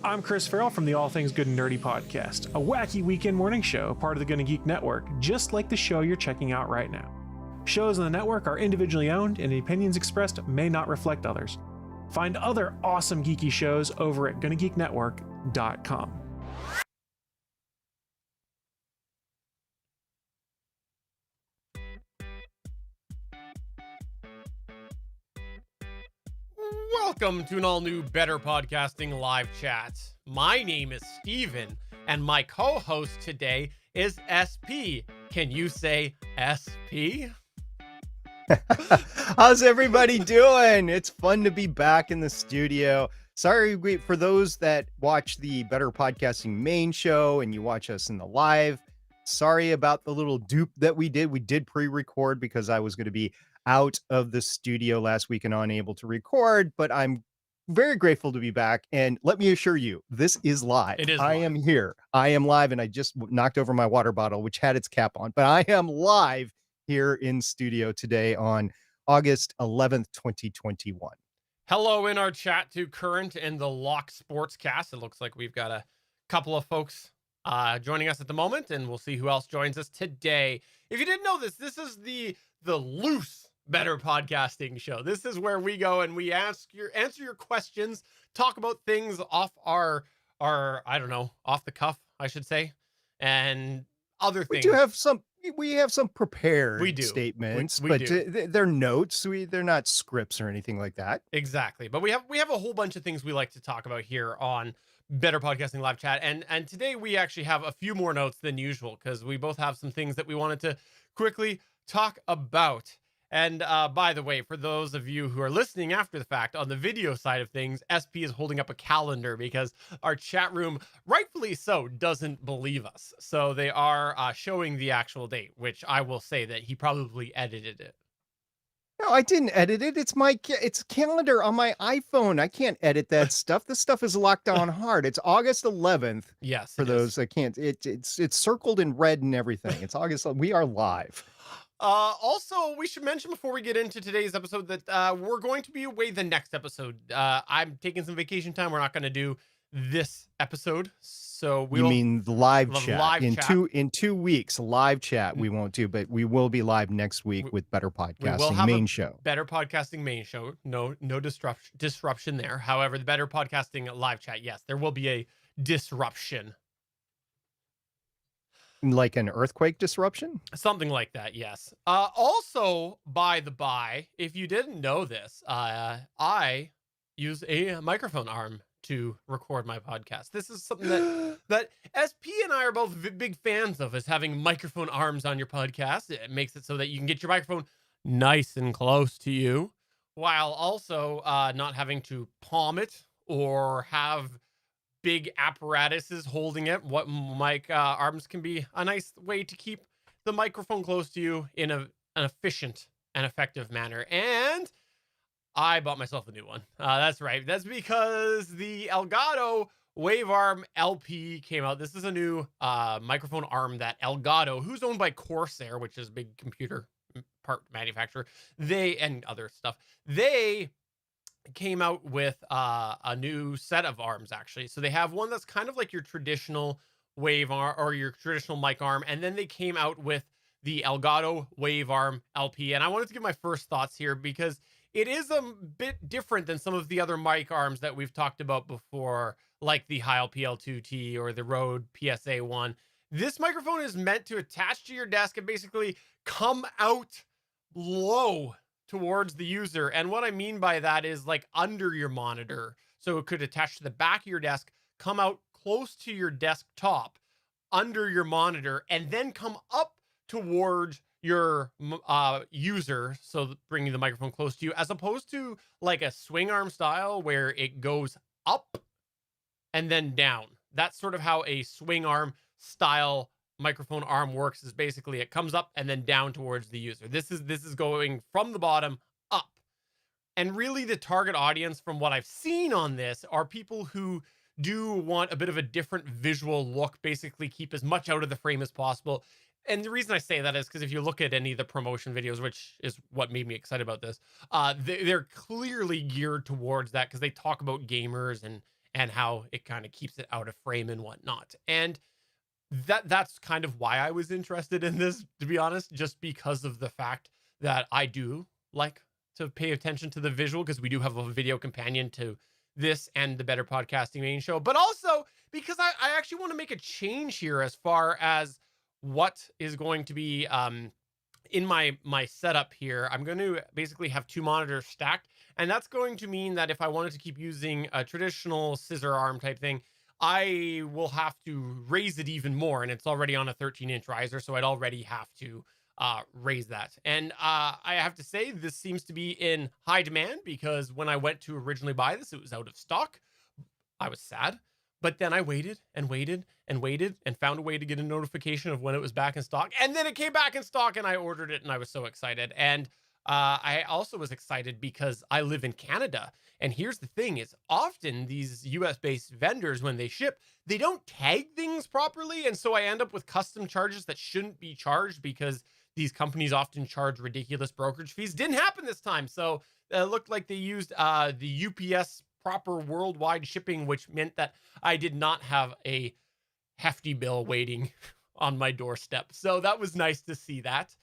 I'm Chris Farrell from the All Things Good and Nerdy podcast, a wacky weekend morning show, part of the Gonna Geek Network, just like the show you're checking out right now. Shows on the network are individually owned, and the opinions expressed may not reflect others. Find other awesome geeky shows over at GonnaGeekNetwork.com. Welcome to an all-new Better Podcasting live chat. My name is Steven, and my co-host today is SP. Can you say SP? How's everybody doing? It's fun to be back in the studio. Sorry for those that watch the Better Podcasting main show and you watch us in the live. Sorry about the little dupe that we did. We did pre-record because I was going to be out of the studio last week and unable to record, but I'm very grateful to be back. And let me assure you, this is live. It is I live. am here. I am live, and I just knocked over my water bottle, which had its cap on, but I am live here in studio today on August 11th, 2021. Hello in our chat to Current and the Lock Sportscast. It looks like we've got a couple of folks joining us at the moment, and we'll see who else joins us today. If you didn't know this, this is the loose Better Podcasting show. This is where we go and we answer your questions, talk about things off our I don't know, off the cuff, I should say, and other things. We have some prepared We do. statements, We but do. they're notes. They're not scripts or anything like that. Exactly. But we have a whole bunch of things we like to talk about here on Better Podcasting live chat. And today we actually have a few more notes than usual because we both have some things that we wanted to quickly talk about. And by the way, for those of you who are listening after the fact, on the video side of things, SP is holding up a calendar because our chat room, rightfully so, doesn't believe us. So they are showing the actual date, which I will say that he probably edited it. No, I didn't edit it. It's a calendar on my iPhone. I can't edit that stuff. This stuff is locked down hard. It's August 11th. Yes. For those that can't, it's circled in red and everything. It's August. We are live. Also, we should mention before we get into today's episode that we're going to be away the next episode. I'm taking some vacation time. We're not going to do this episode, so You mean the live chat live in chat. in 2 weeks? Live chat we won't do, but we will be live next week with Better We will Podcasting have main a show. Better Podcasting main show. No disruption there. However, the Better Podcasting live chat, yes, there will be a disruption. Like an earthquake disruption? Something like that, yes. Also, by the by, if you didn't know this, I use a microphone arm to record my podcast. This is something that SP and I are both big fans of, is having microphone arms on your podcast. It makes it so that you can get your microphone nice and close to you, while also not having to palm it or have big apparatuses holding it. What mic arms can be a nice way to keep the microphone close to you in an efficient and effective manner. And I bought myself a new one. That's right. That's because the Elgato Wavearm LP came out. This is a new microphone arm that Elgato, who's owned by Corsair, which is a big computer part manufacturer, and other stuff, they came out with a new set of arms, actually. So they have one that's kind of like your traditional wave arm or your traditional mic arm, and then they came out with the Elgato Wavearm LP. And I wanted to give my first thoughts here because it is a bit different than some of the other mic arms that we've talked about before, like the Heil PL2T or the Rode PSA1. This microphone is meant to attach to your desk and basically come out low towards the user. And what I mean by that is like under your monitor. So it could attach to the back of your desk, come out close to your desktop, under your monitor, and then come up towards your user. So bringing the microphone close to you, as opposed to like a swing arm style where it goes up and then down. That's sort of how a swing arm style microphone arm works, is basically it comes up and then down towards the user. This is going from the bottom up. And really the target audience from what I've seen on this are people who do want a bit of a different visual look, basically keep as much out of the frame as possible. And the reason I say that is because if you look at any of the promotion videos, which is what made me excited about this, they're clearly geared towards that because they talk about gamers and how it kind of keeps it out of frame and whatnot. And that's kind of why I was interested in this, to be honest, just because of the fact that I do like to pay attention to the visual, because we do have a video companion to this and the Better Podcasting main show, but also because I actually want to make a change here as far as what is going to be in my setup here. I'm going to basically have two monitors stacked, and that's going to mean that if I wanted to keep using a traditional scissor arm type thing, I will have to raise it even more, and it's already on a 13-inch riser, so I'd already have to raise that. And I have to say, this seems to be in high demand, because when I went to originally buy this, it was out of stock. I was sad, but then I waited and waited and waited and found a way to get a notification of when it was back in stock, and then it came back in stock, and I ordered it, and I was so excited. And I also was excited because I live in Canada. And here's the thing, is often these US based vendors, when they ship, they don't tag things properly. And so I end up with custom charges that shouldn't be charged, because these companies often charge ridiculous brokerage fees. Didn't happen this time. So it looked like they used the UPS proper worldwide shipping, which meant that I did not have a hefty bill waiting on my doorstep. So that was nice to see that.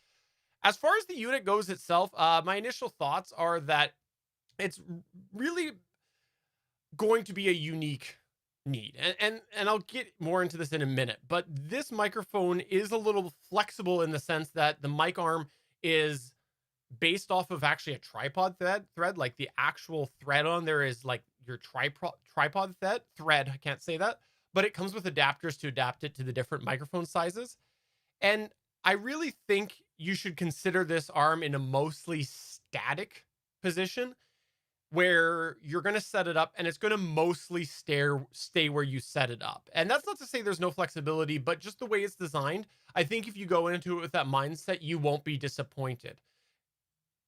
As far as the unit goes itself, my initial thoughts are that it's really going to be a unique need. And I'll get more into this in a minute, but this microphone is a little flexible in the sense that the mic arm is based off of actually a tripod thread. Like the actual thread on there is like your tripod thread. I can't say that, but it comes with adapters to adapt it to the different microphone sizes. And I really think you should consider this arm in a mostly static position, where you're going to set it up and it's going to mostly stay where you set it up. And that's not to say there's no flexibility, but just the way it's designed, I think if you go into it with that mindset, you won't be disappointed.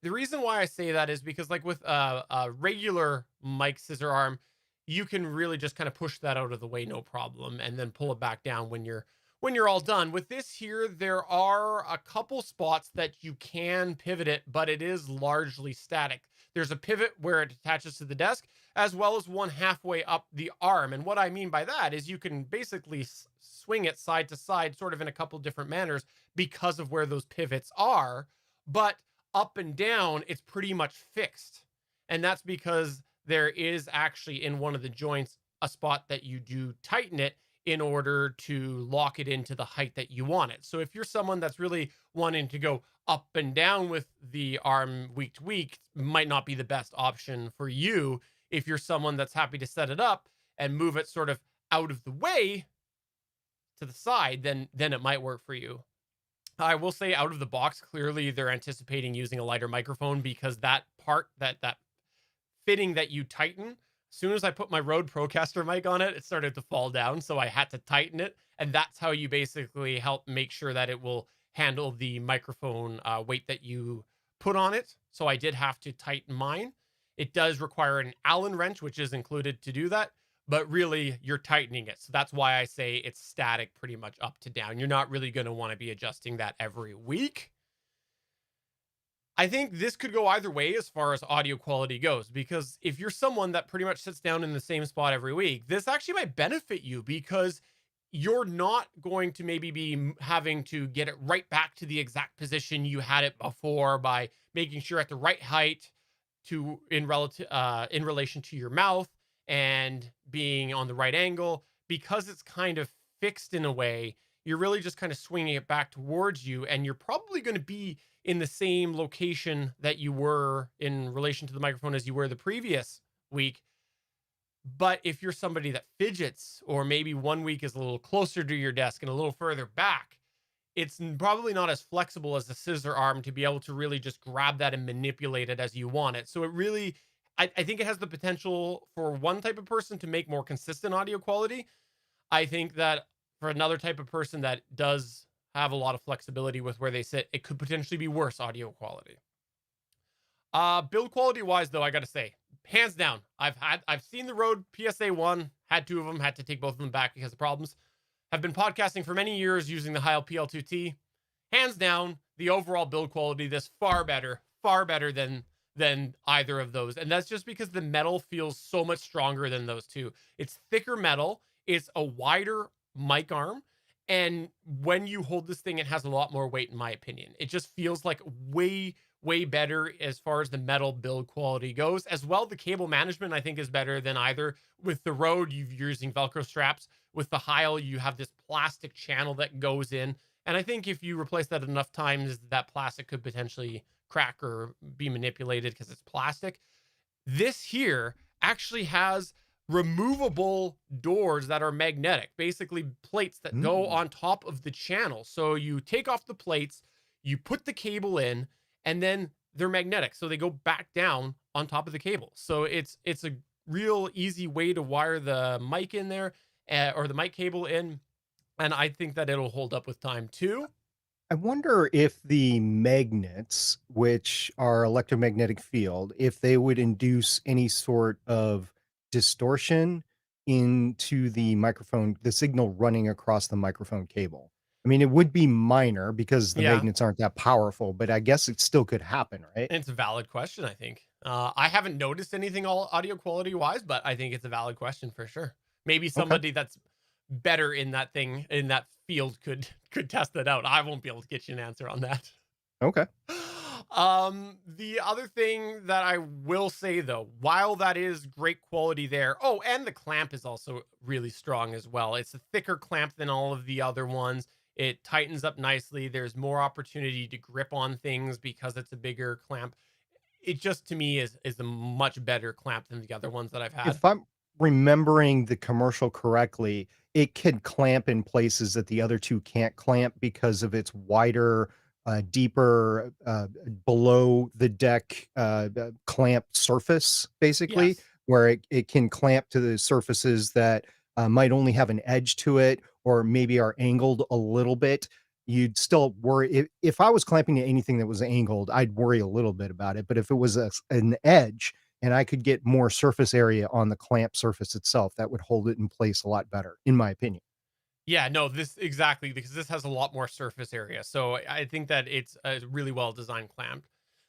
The reason why I say that is because, like with a regular mic scissor arm, you can really just kind of push that out of the way, no problem, and then pull it back down when you're all done. With this here, there are a couple spots that you can pivot it, but it is largely static. There's a pivot where it attaches to the desk, as well as one halfway up the arm. And what I mean by that is you can basically swing it side to side, sort of in a couple different manners, because of where those pivots are. But up and down, it's pretty much fixed. And that's because there is actually in one of the joints a spot that you do tighten it in order to lock it into the height that you want it. So if you're someone that's really wanting to go up and down with the arm week to week, might not be the best option for you. If you're someone that's happy to set it up and move it sort of out of the way to the side, then it might work for you. I will say, out of the box, clearly they're anticipating using a lighter microphone, because that part, that fitting that you tighten, as soon as I put my Rode Procaster mic on it, it started to fall down. So I had to tighten it. And that's how you basically help make sure that it will handle the microphone weight that you put on it. So I did have to tighten mine. It does require an Allen wrench, which is included to do that, but really you're tightening it. So that's why I say it's static pretty much up to down. You're not really going to want to be adjusting that every week. I think this could go either way as far as audio quality goes, because if you're someone that pretty much sits down in the same spot every week, this actually might benefit you, because you're not going to maybe be having to get it right back to the exact position you had it before by making sure at the right height in relation to your mouth and being on the right angle. Because it's kind of fixed in a way, you're really just kind of swinging it back towards you, and you're probably going to be in the same location that you were in relation to the microphone as you were the previous week. But if you're somebody that fidgets, or maybe one week is a little closer to your desk and a little further back, it's probably not as flexible as the scissor arm to be able to really just grab that and manipulate it as you want it. So it really, I think it has the potential for one type of person to make more consistent audio quality. I think that for another type of person that does have a lot of flexibility with where they sit, it could potentially be worse audio quality. Build quality wise, though, I gotta say, hands down, I've seen the Rode PSA 1, had two of them, had to take both of them back because of problems. Have been podcasting for many years using the Heil PL2T. Hands down, the overall build quality, this far better than than either of those. And that's just because the metal feels so much stronger than those two. It's thicker metal, it's a wider mic arm. And when you hold this thing, it has a lot more weight, in my opinion. It just feels like way better as far as the metal build quality goes. As well, the cable management, I think, is better than either. With the Rode, you're using Velcro straps. With the Heil, you have this plastic channel that goes in. And I think if you replace that enough times, that plastic could potentially crack or be manipulated because it's plastic. This here actually has removable doors that are magnetic, basically plates that go on top of the channel. So you take off the plates, you put the cable in, and then they're magnetic. So they go back down on top of the cable. So it's a real easy way to wire the mic in there, or the mic cable in. And I think that it'll hold up with time too. I wonder if the magnets, which are electromagnetic field, if they would induce any sort of distortion into the microphone, the signal running across the microphone cable. I mean, it would be minor because the Yeah. magnets aren't that powerful, but I guess it still could happen, right? It's a valid question, I think. I haven't noticed anything all audio quality wise, but I think it's a valid question for sure. Maybe Okay. somebody that's better in that thing in that field could test that out. I won't be able to get you an answer on that. Okay. The other thing that I will say though, while that is great quality there, oh, and the clamp is also really strong as well. It's a thicker clamp than all of the other ones. It tightens up nicely. There's more opportunity to grip on things because it's a bigger clamp. It just to me is a much better clamp than the other ones that I've had. If I'm remembering the commercial correctly, it can clamp in places that the other 2 can't clamp because of its wider, deeper, below the deck, clamp surface, basically, Yes. where it can clamp to the surfaces that, might only have an edge to it or maybe are angled a little bit. You'd still worry if I was clamping to anything that was angled, I'd worry a little bit about it, but if it was an edge, and I could get more surface area on the clamp surface itself, that would hold it in place a lot better, in my opinion. Yeah, no, this exactly because this has a lot more surface area. So I think that it's a really well designed clamp.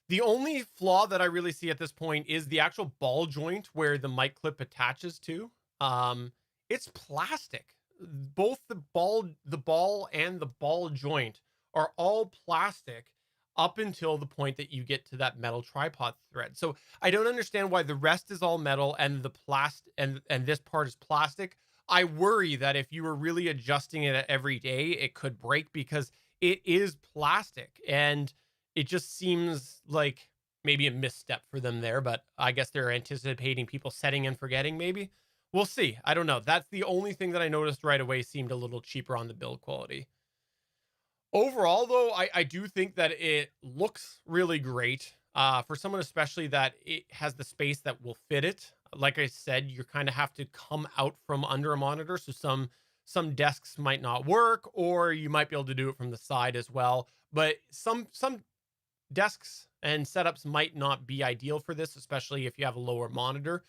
The only flaw that I really see at this point is the actual ball joint where the mic clip attaches to. Um, it's plastic. Both the ball and the ball joint are all plastic up until the point that you get to that metal tripod thread. So I don't understand why the rest is all metal and the plastic and this part is plastic. I worry that if you were really adjusting it every day, it could break because it is plastic and it just seems like maybe a misstep for them there, but I guess they're anticipating people setting and forgetting maybe. We'll see. I don't know. That's the only thing that I noticed right away seemed a little cheaper on the build quality. Overall, though, I do think that it looks really great. For someone especially that it has the space that will fit it. Like I said, you kind of have to come out from under a monitor, so some desks might not work, or you might be able to do it from the side as well. But some desks and setups might not be ideal for this, especially if you have a lower monitor.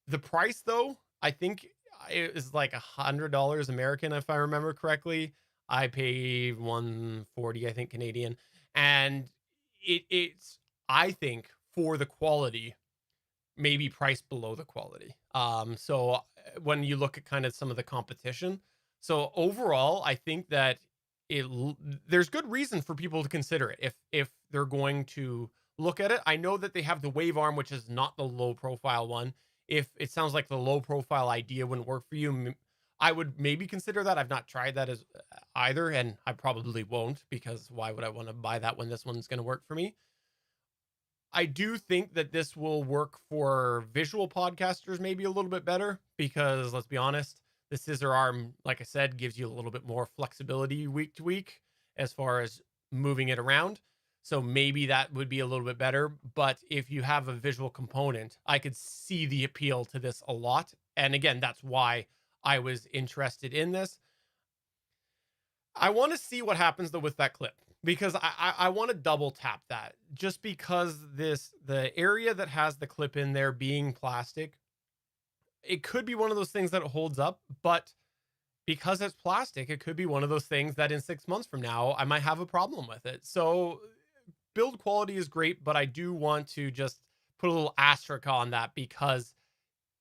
The price, though, I think it is like $100 American, if I remember correctly. I paid 140, I think, Canadian, and it's I think for the quality, maybe priced below the quality. When you look at kind of some of the competition, so overall, I think that there's good reason for people to consider it if they're going to look at it. I know that they have the wave arm, which is not the low profile one. If it sounds like the low profile idea wouldn't work for you, I would maybe consider that. I've not tried that as either, and I probably won't because why would I want to buy that when this one's going to work for me? I do think that this will work for visual podcasters maybe a little bit better because let's be honest, the scissor arm, like I said, gives you a little bit more flexibility week to week as far as moving it around. So maybe that would be a little bit better. But if you have a visual component, I could see the appeal to this a lot. And again, that's why I was interested in this. I want to see what happens though with that clip because I want to double tap that just because the area that has the clip in there being plastic, it could be one of those things that holds up, but because it's plastic, it could be one of those things that in 6 months from now I might have a problem with it. So build quality is great, but I do want to just put a little asterisk on that because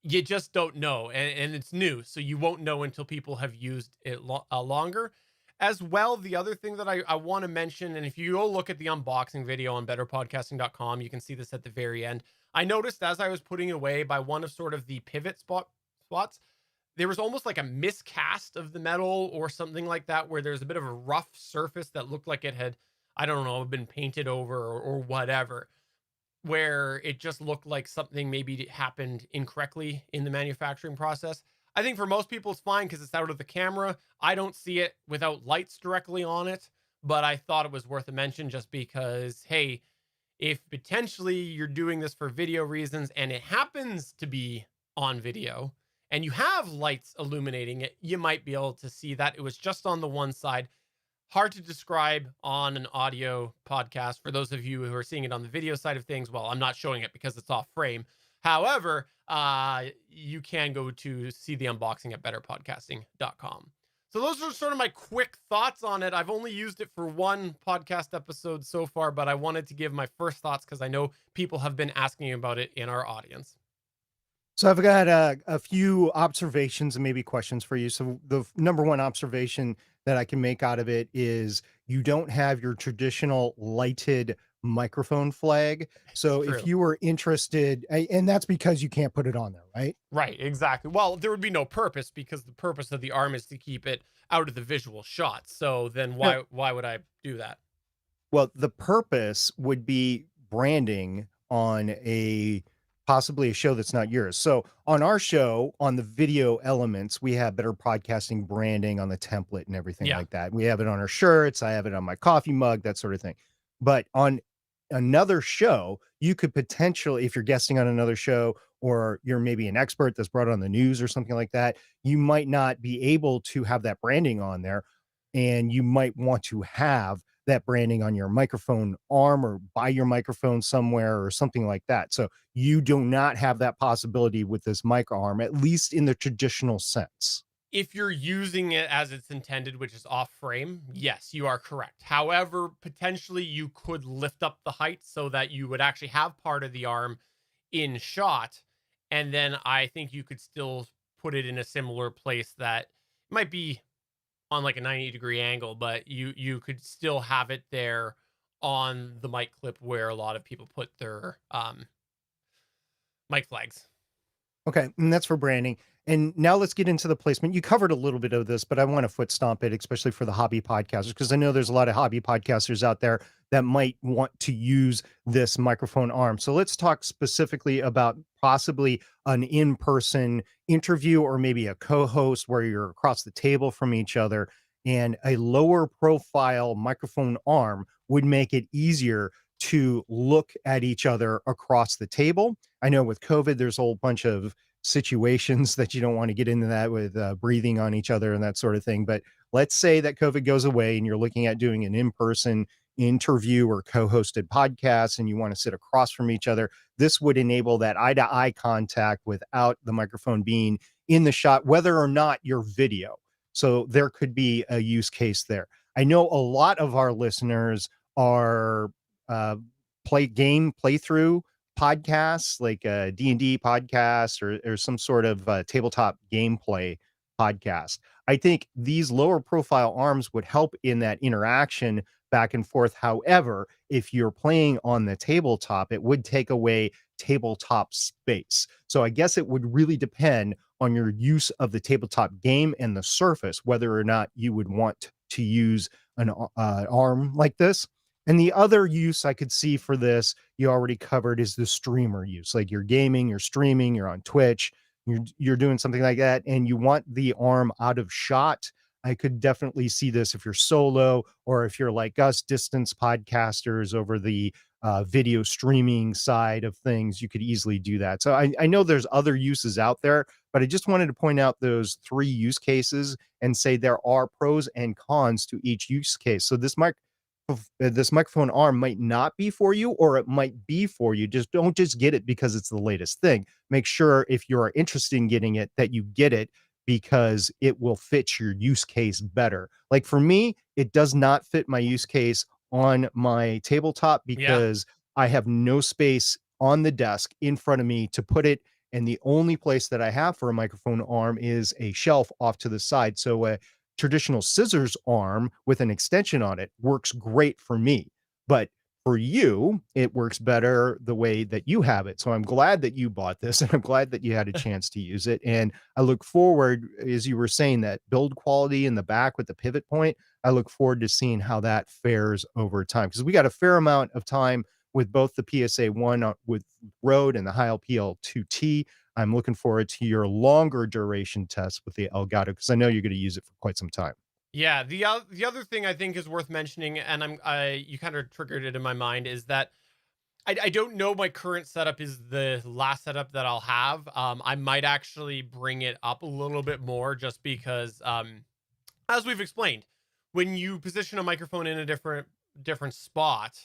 you just don't know, and it's new, so you won't know until people have used it longer. As well, the other thing that I want to mention, and if you go look at the unboxing video on betterpodcasting.com, you can see this at the very end. I noticed as I was putting it away by one of sort of the pivot spots, there was almost like a miscast of the metal or something like that, where there's a bit of a rough surface that looked like it had, I don't know, been painted over or whatever, where it just looked like something maybe happened incorrectly in the manufacturing process. I think for most people it's fine because it's out of the camera. I don't see it without lights directly on it, but I thought it was worth a mention just because, hey, if potentially you're doing this for video reasons and it happens to be on video and you have lights illuminating it, you might be able to see that. It was just on the one side. Hard to describe on an audio podcast for those of you who are seeing it on the video side of things. Well, I'm not showing it because it's off frame. However, you can go to see the unboxing at betterpodcasting.com. So those are sort of my quick thoughts on it. I've only used it for one podcast episode so far, but I wanted to give my first thoughts because I know people have been asking about it in our audience. So I've got a few observations and maybe questions for you. So the number one observation that I can make out of it is you don't have your traditional lighted microphone flag. So True. if you were interested, and that's because you can't put it on there, right? Right, exactly. Well, there would be no purpose because the purpose of the arm is to keep it out of the visual shot. So then why would I do that? Well, the purpose would be branding on possibly a show that's not yours. So on our show, on the video elements, we have Better Podcasting branding on the template and everything Yeah. like that. We have it on our shirts. I have it on my coffee mug, that sort of thing. But on another show, you could potentially, if you're guesting on another show or you're maybe an expert that's brought on the news or something like that, you might not be able to have that branding on there. And you might want to have that branding on your microphone arm or by your microphone somewhere or something like that. So you do not have that possibility with this micro arm, at least in the traditional sense. If you're using it as it's intended, which is off frame, yes, you are correct. However, potentially you could lift up the height so that you would actually have part of the arm in shot. And then I think you could still put it in a similar place that might be on like a 90-degree angle, but you could still have it there on the mic clip where a lot of people put their mic flags. Okay, and that's for branding. And now let's get into the placement. You covered a little bit of this, but I want to foot stomp it, especially for the hobby podcasters, because I know there's a lot of hobby podcasters out there that might want to use this microphone arm. So let's talk specifically about possibly an in-person interview or maybe a co-host where you're across the table from each other, and a lower profile microphone arm would make it easier to look at each other across the table. I know with COVID, there's a whole bunch of situations that you don't want to get into that with breathing on each other and that sort of thing. But let's say that COVID goes away and you're looking at doing an in-person interview or co-hosted podcast and you want to sit across from each other. This would enable that eye-to-eye contact without the microphone being in the shot, whether or not you're video. So there could be a use case there. I know a lot of our listeners are playthrough podcasts, like a D&D podcast or some sort of tabletop gameplay podcast. I think these lower profile arms would help in that interaction back and forth. However, if you're playing on the tabletop, it would take away tabletop space. So I guess it would really depend on your use of the tabletop game and the surface, whether or not you would want to use an arm like this. And the other use I could see for this, you already covered, is the streamer use. Like you're gaming, you're streaming, you're on Twitch, you're doing something like that, and you want the arm out of shot. I could definitely see this if you're solo or if you're like us, distance podcasters over the video streaming side of things. You could easily do that. So I know there's other uses out there, but I just wanted to point out those three use cases and say there are pros and cons to each use case. So this microphone arm might not be for you, or it might be for you. Just don't just get it because it's the latest thing. Make sure if you're interested in getting it that you get it because it will fit your use case better. Like for me, it does not fit my use case on my tabletop Yeah. because I have no space on the desk in front of me to put it. And the only place that I have for a microphone arm is a shelf off to the side. So a traditional scissors arm with an extension on it works great for me. But for you, it works better the way that you have it. So I'm glad that you bought this and I'm glad that you had a chance to use it. And I look forward, as you were saying, that build quality in the back with the pivot point. I look forward to seeing how that fares over time because we got a fair amount of time with both the PSA 1 with Rode and the Heil PL2T. I'm looking forward to your longer duration test with the Elgato because I know you're going to use it for quite some time. Yeah, the other thing I think is worth mentioning, and you kind of triggered it in my mind, is that I don't know my current setup is the last setup that I'll have. I might actually bring it up a little bit more just because, as we've explained, when you position a microphone in a different spot,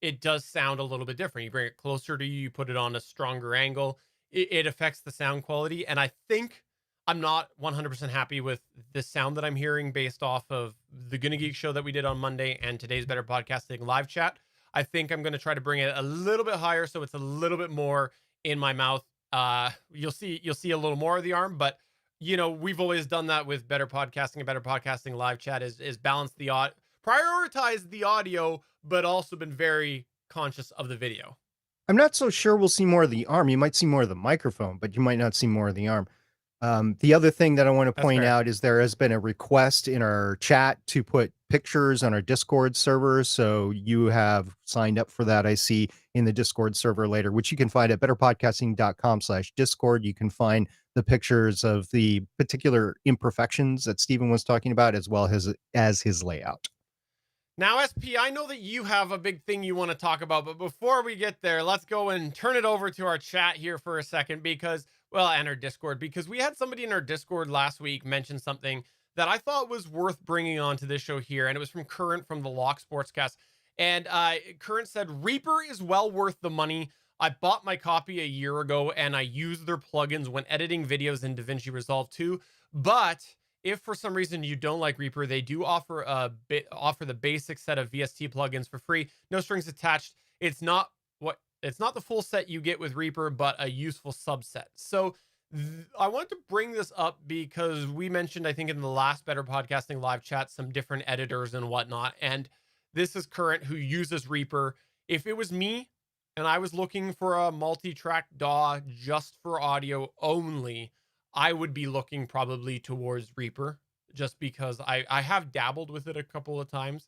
it does sound a little bit different. You bring it closer to you, you put it on a stronger angle, it affects the sound quality. And I think I'm not 100% happy with the sound that I'm hearing based off of the Gonna Geek show that we did on Monday and today's Better Podcasting live chat. I think I'm going to try to bring it a little bit higher so it's a little bit more in my mouth. You'll see a little more of the arm, but we've always done that with Better Podcasting and Better Podcasting live chat is balance the prioritize the audio, but also been very conscious of the video. I'm not so sure we'll see more of the arm. You might see more of the microphone, but you might not see more of the arm. The other thing that I want to That's point fair. out is there has been a request in our chat to put pictures on our Discord server. So you have signed up for that, I see, in the Discord server later, which you can find at betterpodcasting.com/Discord. You can find the pictures of the particular imperfections that Stephen was talking about, as well as his layout. Now, SP, I know that you have a big thing you want to talk about, but before we get there, let's go and turn it over to our chat here for a second and our Discord, because we had somebody in our Discord last week mention something that I thought was worth bringing onto this show here, and it was from Current from the Lock Sportscast. And Current said, Reaper is well worth the money. I bought my copy a year ago, and I use their plugins when editing videos in DaVinci Resolve 2, but if for some reason you don't like Reaper, they do offer the basic set of VST plugins for free, no strings attached. It's not the full set you get with Reaper, but a useful subset. So I want to bring this up because we mentioned, I think, in the last Better Podcasting live chat, some different editors and whatnot. And this is Current, who uses Reaper. If it was me and I was looking for a multi-track DAW just for audio only, I would be looking probably towards Reaper just because I have dabbled with it a couple of times,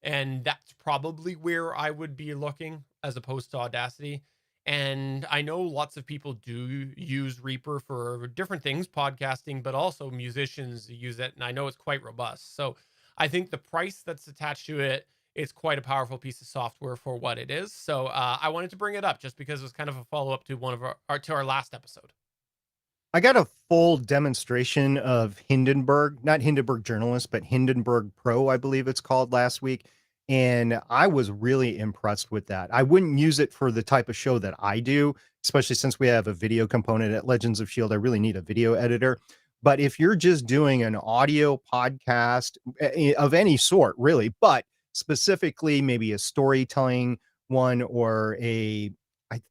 and that's probably where I would be looking as opposed to Audacity. And I know lots of people do use Reaper for different things, podcasting, but also musicians use it, and I know it's quite robust. So I think the price that's attached to it, it's quite a powerful piece of software for what it is. So I wanted to bring it up just because it was kind of a follow-up to one of our last episode. I got a full demonstration of Hindenburg, not Hindenburg Journalist, but Hindenburg Pro, I believe it's called, last week. And I was really impressed with that. I wouldn't use it for the type of show that I do, especially since we have a video component at Legends of S.H.I.E.L.D. I really need a video editor. But if you're just doing an audio podcast of any sort, really, but specifically maybe a storytelling one or I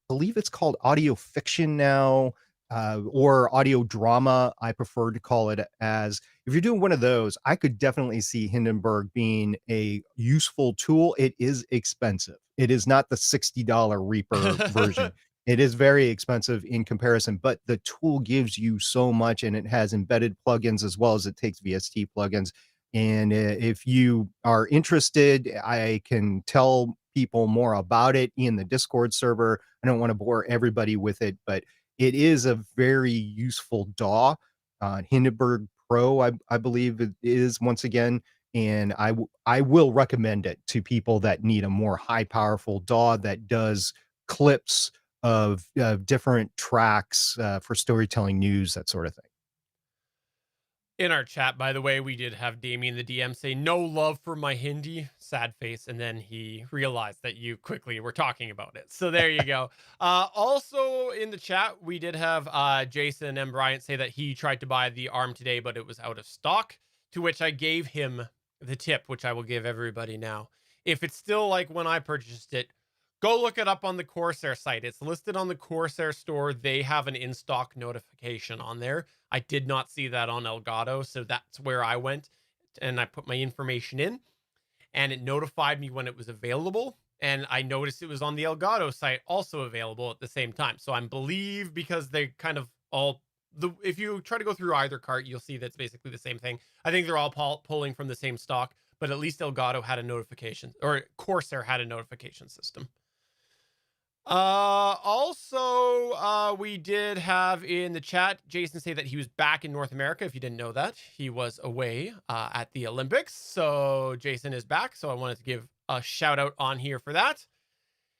believe it's called audio fiction now, or audio drama, I prefer to call it as. If you're doing one of those, I could definitely see Hindenburg being a useful tool. It is expensive. It is not the $60 Reaper version. It is very expensive in comparison, but the tool gives you so much, and it has embedded plugins as well as it takes VST plugins. And if you are interested, I can tell people more about it in the Discord server. I don't want to bore everybody with it, but it is a very useful DAW. Hindenburg Pro, I believe it is, once again, and I will recommend it to people that need a more high powerful DAW that does clips of different tracks for storytelling, news, that sort of thing. In our chat, by the way, we did have Damien the DM say, no love for my Hindi, sad face, and then he realized that you quickly were talking about it. So there you go. Also in the chat, we did have Jason and Bryant say that he tried to buy the arm today, but it was out of stock, to which I gave him the tip, which I will give everybody now. If it's still like when I purchased it, go look it up on the Corsair site. It's listed on the Corsair store. They have an in-stock notification on there. I did not see that on Elgato, so that's where I went and I put my information in, and it notified me when it was available. And I noticed it was on the Elgato site also available at the same time. So I believe because they kind of all if you try to go through either cart, you'll see that's basically the same thing. I think they're all pulling from the same stock, but at least Elgato had a notification, or Corsair had a notification system. We did have in the chat Jason say that he was back in North America. If you didn't know that, he was away at the Olympics. So Jason is back. So I wanted to give a shout out on here for that.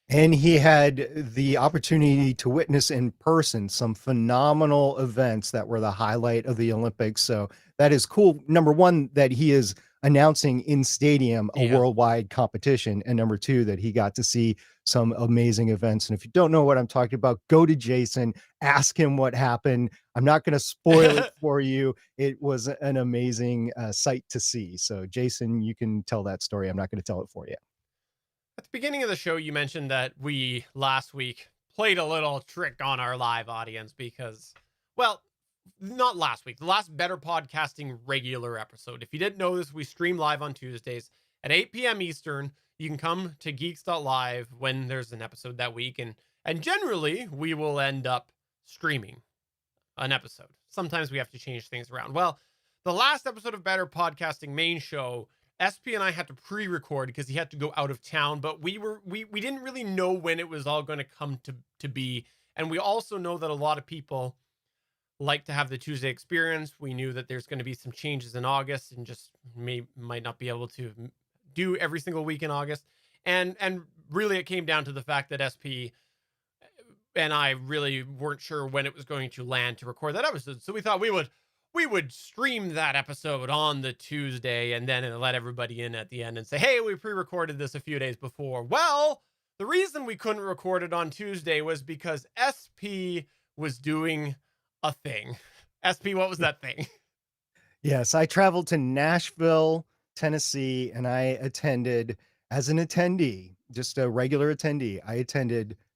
And he had the opportunity to witness in person some phenomenal events that were the highlight of the Olympics. So that is cool. Number one, that he is announcing in stadium a worldwide competition. And number two, that he got to see some amazing events. And if you don't know what I'm talking about, go to Jason, ask him what happened. I'm not going to spoil it for you. It was an amazing sight to see. So Jason, you can tell that story. I'm not going to tell it for you. At the beginning of the show, you mentioned that we last week played a little trick on our live audience because, well, not last week, the last Better Podcasting regular episode. If you didn't know this, we stream live on Tuesdays at 8 p.m. Eastern. You can come to geeks.live when there's an episode that week. And generally, we will end up streaming an episode. Sometimes we have to change things around. Well, the last episode of Better Podcasting main show, SP and I had to pre-record because he had to go out of town, but we didn't really know when it was all going to come to be. And we also know that a lot of people like to have the Tuesday experience. We knew that there's going to be some changes in August and just might not be able to do every single week in August. And really it came down to the fact that SP and I really weren't sure when it was going to land to record that episode. So we thought we would stream that episode on the Tuesday and then let everybody in at the end and say, hey, we pre-recorded this a few days before. Well, the reason we couldn't record it on Tuesday was because SP was doing a thing. SP, what was that thing? Yes, I traveled to Nashville, Tennessee, and I attended as an attendee, just a regular attendee.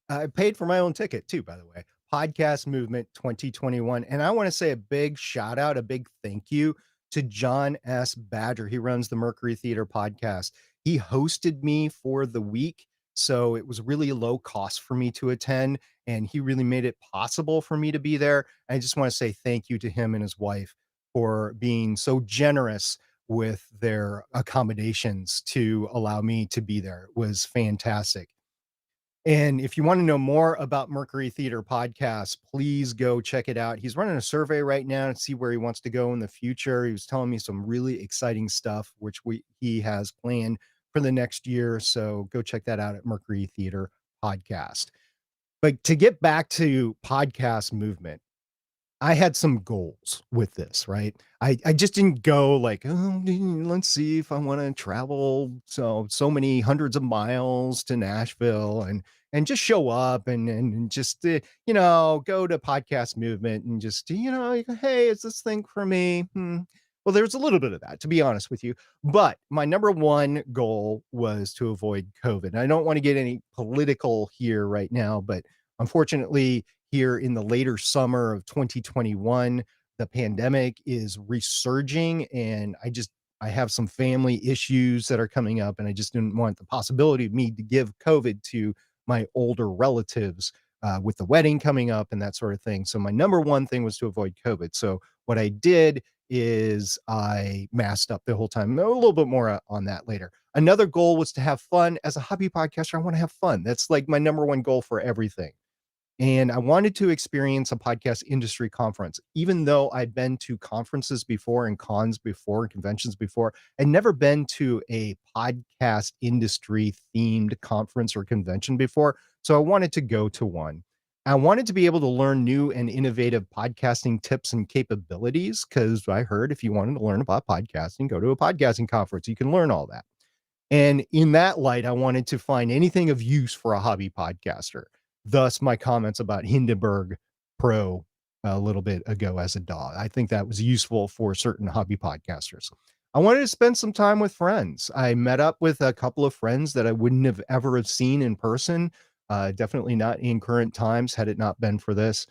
I paid for my own ticket too, by the way. Podcast Movement 2021. And I want to say a big shout out, a big thank you to John S. Badger. He runs the Mercury Theater podcast. He hosted me for the week, so it was really low cost for me to attend, and he really made it possible for me to be there. I just want to say thank you to him and his wife for being so generous with their accommodations to allow me to be there. It was fantastic. And if you want to know more about Mercury Theater Podcast, please go check it out. He's running a survey right now to see where he wants to go in the future. He was telling me some really exciting stuff, which he has planned for the next year. So go check that out at Mercury Theater Podcast. But to get back to Podcast Movement, I had some goals with this, right? I just didn't go like, oh, let's see if I want to travel so many hundreds of miles to Nashville and just show up and just go to Podcast Movement and just hey, is this thing for me? Well, there's a little bit of that, to be honest with you. But my number one goal was to avoid COVID. And I don't want to get any political here right now, but unfortunately, here in the later summer of 2021, the pandemic is resurging, and I have some family issues that are coming up, and I just didn't want the possibility of me to give COVID to my older relatives with the wedding coming up and that sort of thing. So my number one thing was to avoid COVID. So what I did is I masked up the whole time. A little bit more on that later. Another goal was to have fun. As a hobby podcaster, I want to have fun. That's like my number one goal for everything. And I wanted to experience a podcast industry conference. Even though I'd been to conferences before and cons before and conventions before, I'd never been to a podcast industry themed conference or convention before. So I wanted to go to one. I wanted to be able to learn new and innovative podcasting tips and capabilities, because I heard if you wanted to learn about podcasting, go to a podcasting conference. You can learn all that. And in that light, I wanted to find anything of use for a hobby podcaster. Thus, my comments about Hindenburg Pro a little bit ago as a dog. I think that was useful for certain hobby podcasters. I wanted to spend some time with friends. I met up with a couple of friends that I wouldn't have ever have seen in person. Definitely not in current times had it not been for this.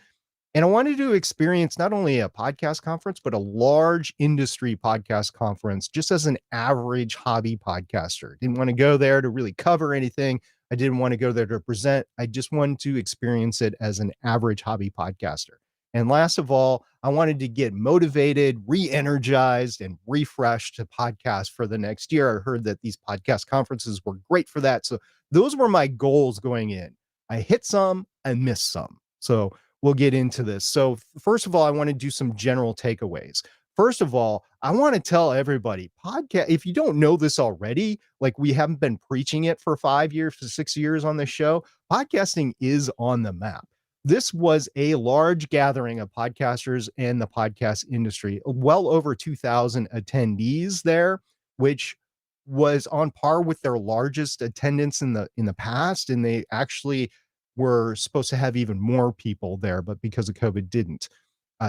And I wanted to experience not only a podcast conference, but a large industry podcast conference just as an average hobby podcaster. Didn't want to go there to really cover anything. I didn't want to go there to present. I just wanted to experience it as an average hobby podcaster. And last of all, I wanted to get motivated, re-energized, and refreshed to podcast for the next year. I heard that these podcast conferences were great for that. So those were my goals going in. I hit some, I missed some. So we'll get into this. So first of all, I want to do some general takeaways. First of all, I want to tell everybody, podcast, if you don't know this already, like we haven't been preaching it for 5 years to 6 years on this show, podcasting is on the map. This was a large gathering of podcasters and the podcast industry, well over 2,000 attendees there, which was on par with their largest attendance in the past, and they actually were supposed to have even more people there, but because of COVID, didn't.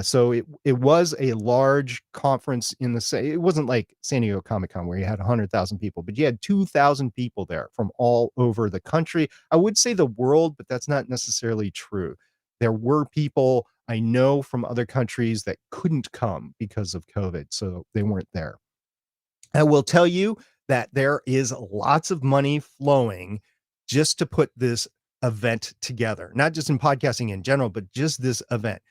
So it was a large conference in the same. It wasn't like San Diego Comic-Con where you had 100,000 people, but you had 2,000 people there from all over the country. I would say the world, but that's not necessarily true. There were people I know from other countries that couldn't come because of COVID, so they weren't there. I will tell you that there is lots of money flowing just to put this event together, not just in podcasting in general, but just this event.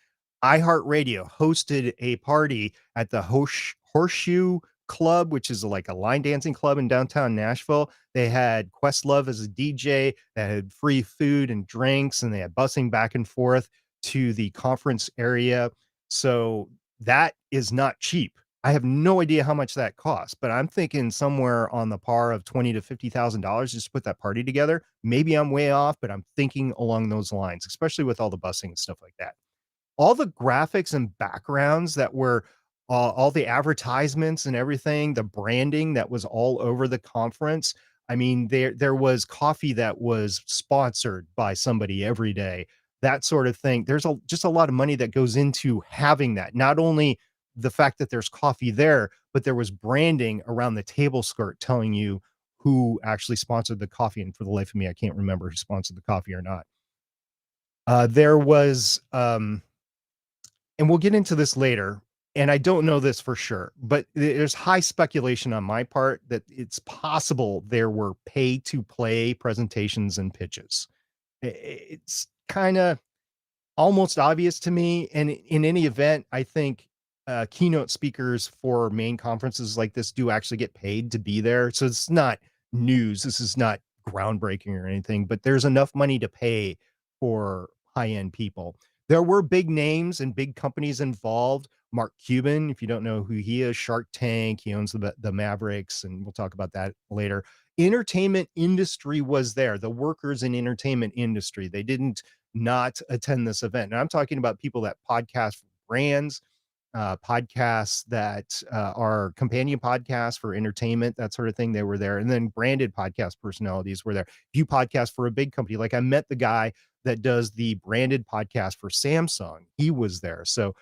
iHeartRadio hosted a party at the Horseshoe Club, which is like a line dancing club in downtown Nashville. They had Questlove as a DJ that had free food and drinks, and they had busing back and forth to the conference area. So that is not cheap. I have no idea how much that costs, but I'm thinking somewhere on the par of $20,000 to $50,000 just to put that party together. Maybe I'm way off, but I'm thinking along those lines, especially with all the busing and stuff like that. All the graphics and backgrounds that were all the advertisements and everything, the branding that was all over the conference. I mean, there was coffee that was sponsored by somebody every day, that sort of thing. There's just a lot of money that goes into having that. Not only the fact that there's coffee there, but there was branding around the table skirt telling you who actually sponsored the coffee. And for the life of me, I can't remember who sponsored the coffee or not. There was and we'll get into this later, and I don't know this for sure, but there's high speculation on my part that it's possible there were pay to play presentations and pitches. It's kind of almost obvious to me. And in any event, I think keynote speakers for main conferences like this do actually get paid to be there. So it's not news. This is not groundbreaking or anything, but there's enough money to pay for high-end people. There were big names and big companies involved. Mark Cuban, if you don't know who he is, Shark Tank, he owns the Mavericks, and we'll talk about that later. Entertainment industry was there. The workers in entertainment industry, they didn't not attend this event. And I'm talking about people that podcast for brands, podcasts that are companion podcasts for entertainment, that sort of thing. They were there. And then branded podcast personalities were there. If you podcast for a big company, like I met the guy that does the branded podcast for Samsung, he was there. So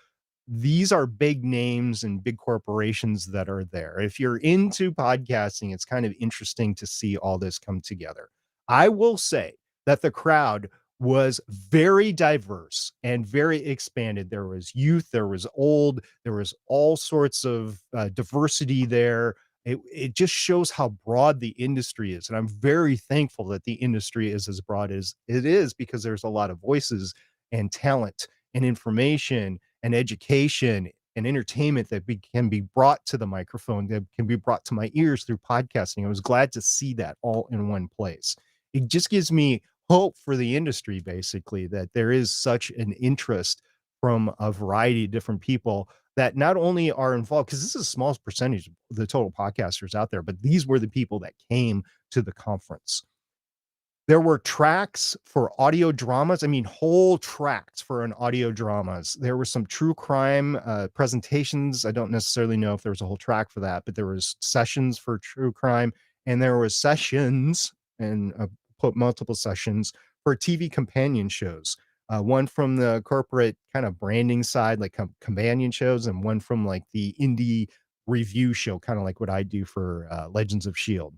these are big names and big corporations that are there. If you're into podcasting, it's kind of interesting to see all this come together. I will say that the crowd was very diverse and very expanded. There was youth, there was old, there was all sorts of diversity there. It just shows how broad the industry is. And I'm very thankful that the industry is as broad as it is, because there's a lot of voices and talent and information and education and entertainment that can be brought to the microphone, that can be brought to my ears through podcasting. I was glad to see that all in one place. It just gives me hope for the industry, basically, that there is such an interest from a variety of different people that not only are involved, because this is the smallest percentage of the total podcasters out there, but these were the people that came to the conference. There were tracks for audio dramas. I mean, whole tracks for an audio dramas. There were some true crime presentations. I don't necessarily know if there was a whole track for that, but there was sessions for true crime, and there was sessions and put multiple sessions for TV companion shows. One from the corporate kind of branding side, like companion shows, and one from like the indie review show, kind of like what I do for Legends of Shield.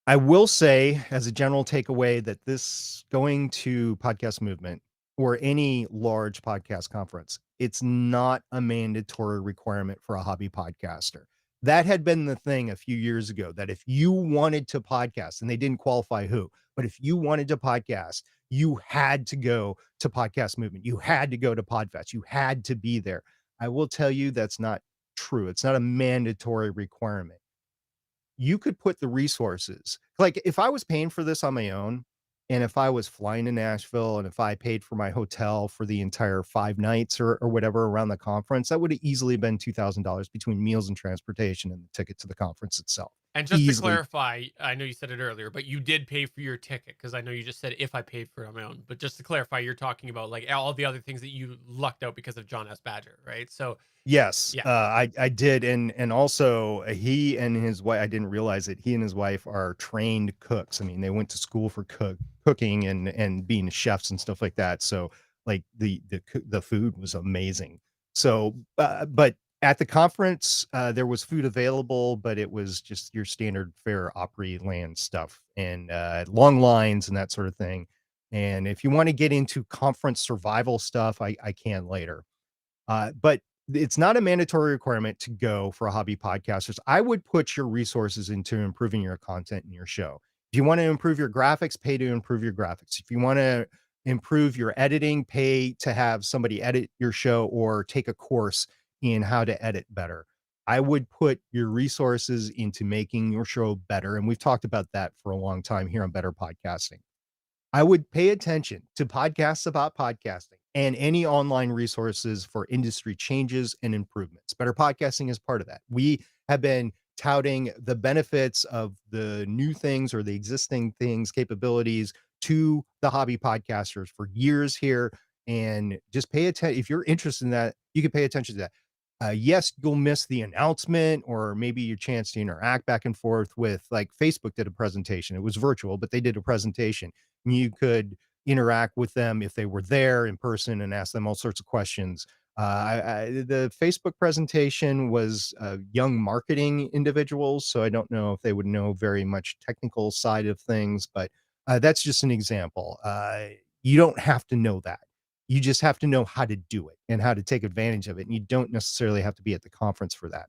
I will say, as a general takeaway, that this going to Podcast Movement or any large podcast conference, it's not a mandatory requirement for a hobby podcaster. That had been the thing a few years ago, that if you wanted to podcast, and they didn't qualify who, but if you wanted to podcast, you had to go to Podcast Movement. You had to go to Podfest. You had to be there. I will tell you that's not true. It's not a mandatory requirement. You could put the resources, like if I was paying for this on my own, and if I was flying to Nashville, and if I paid for my hotel for the entire 5 nights or whatever around the conference, that would have easily been $2,000 between meals and transportation and the ticket to the conference itself. And just to Easily. clarify, I know you said it earlier, but you did pay for your ticket, because I know you just said if I paid for it on my own. But just to clarify, you're talking about like all the other things that you lucked out because of John S. Badger, right? So Yes, yeah. I did, and also he and his wife. I didn't realize it. He and his wife are trained cooks. I mean, they went to school for cooking and being chefs and stuff like that. So, like the food was amazing. So, but at the conference, there was food available, but it was just your standard fare Opry land stuff and long lines and that sort of thing. And if you want to get into conference survival stuff, I can later. But it's not a mandatory requirement to go for a hobby podcasters. I would put your resources into improving your content in your show. If you want to improve your graphics, pay to improve your graphics. If you want to improve your editing, pay to have somebody edit your show or take a course in how to edit better. I would put your resources into making your show better. And we've talked about that for a long time here on Better Podcasting. I would pay attention to podcasts about podcasting and any online resources for industry changes and improvements. Better Podcasting is part of that. We have been touting the benefits of the new things or the existing things, capabilities to the hobby podcasters for years here. And just pay attention. If you're interested in that, you can pay attention to that. Yes, you'll miss the announcement or maybe your chance to interact back and forth with, like, Facebook did a presentation. It was virtual, but they did a presentation. You could interact with them if they were there in person and ask them all sorts of questions. The Facebook presentation was young marketing individuals, so I don't know if they would know very much technical side of things, but that's just an example. You don't have to know that. You just have to know how to do it and how to take advantage of it. And you don't necessarily have to be at the conference for that.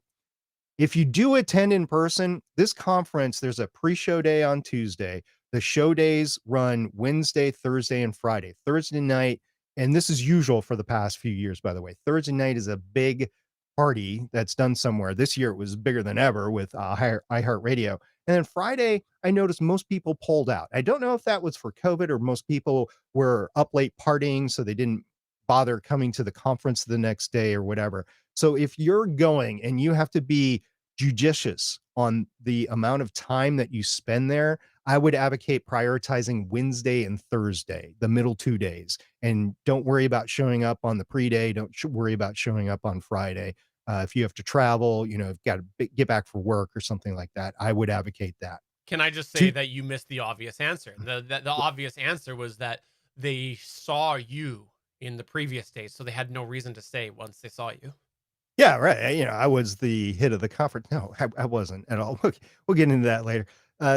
If you do attend in person, this conference, there's a pre-show day on Tuesday. The show days run Wednesday, Thursday, and Friday. Thursday night, and this is usual for the past few years, by the way. Thursday night is a big party that's done somewhere. This year it was bigger than ever with iHeartRadio. And then Friday, I noticed most people pulled out. I don't know if that was for COVID or most people were up late partying, so they didn't bother coming to the conference the next day or whatever. So if you're going and you have to be judicious on the amount of time that you spend there, I would advocate prioritizing Wednesday and Thursday, the middle 2 days, and don't worry about showing up on the pre-day. Don't worry about showing up on Friday. If you have to travel, you've got to get back for work or something like that, I would advocate that. Can I just say To that you missed the obvious answer? The obvious answer was that they saw you in the previous day, so they had no reason to stay once they saw you. Yeah, right. I was the hit of the conference. No, I wasn't at all. We'll get into that later.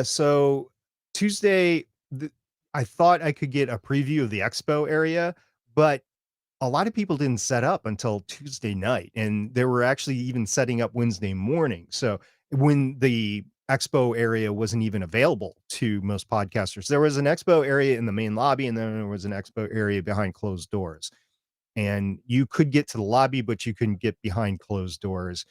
So Tuesday, I thought I could get a preview of the expo area, but a lot of people didn't set up until Tuesday night, and they were actually even setting up Wednesday morning. So when the expo area wasn't even available to most podcasters, there was an expo area in the main lobby, and then there was an expo area behind closed doors. And you could get to the lobby, but you couldn't get behind closed doors.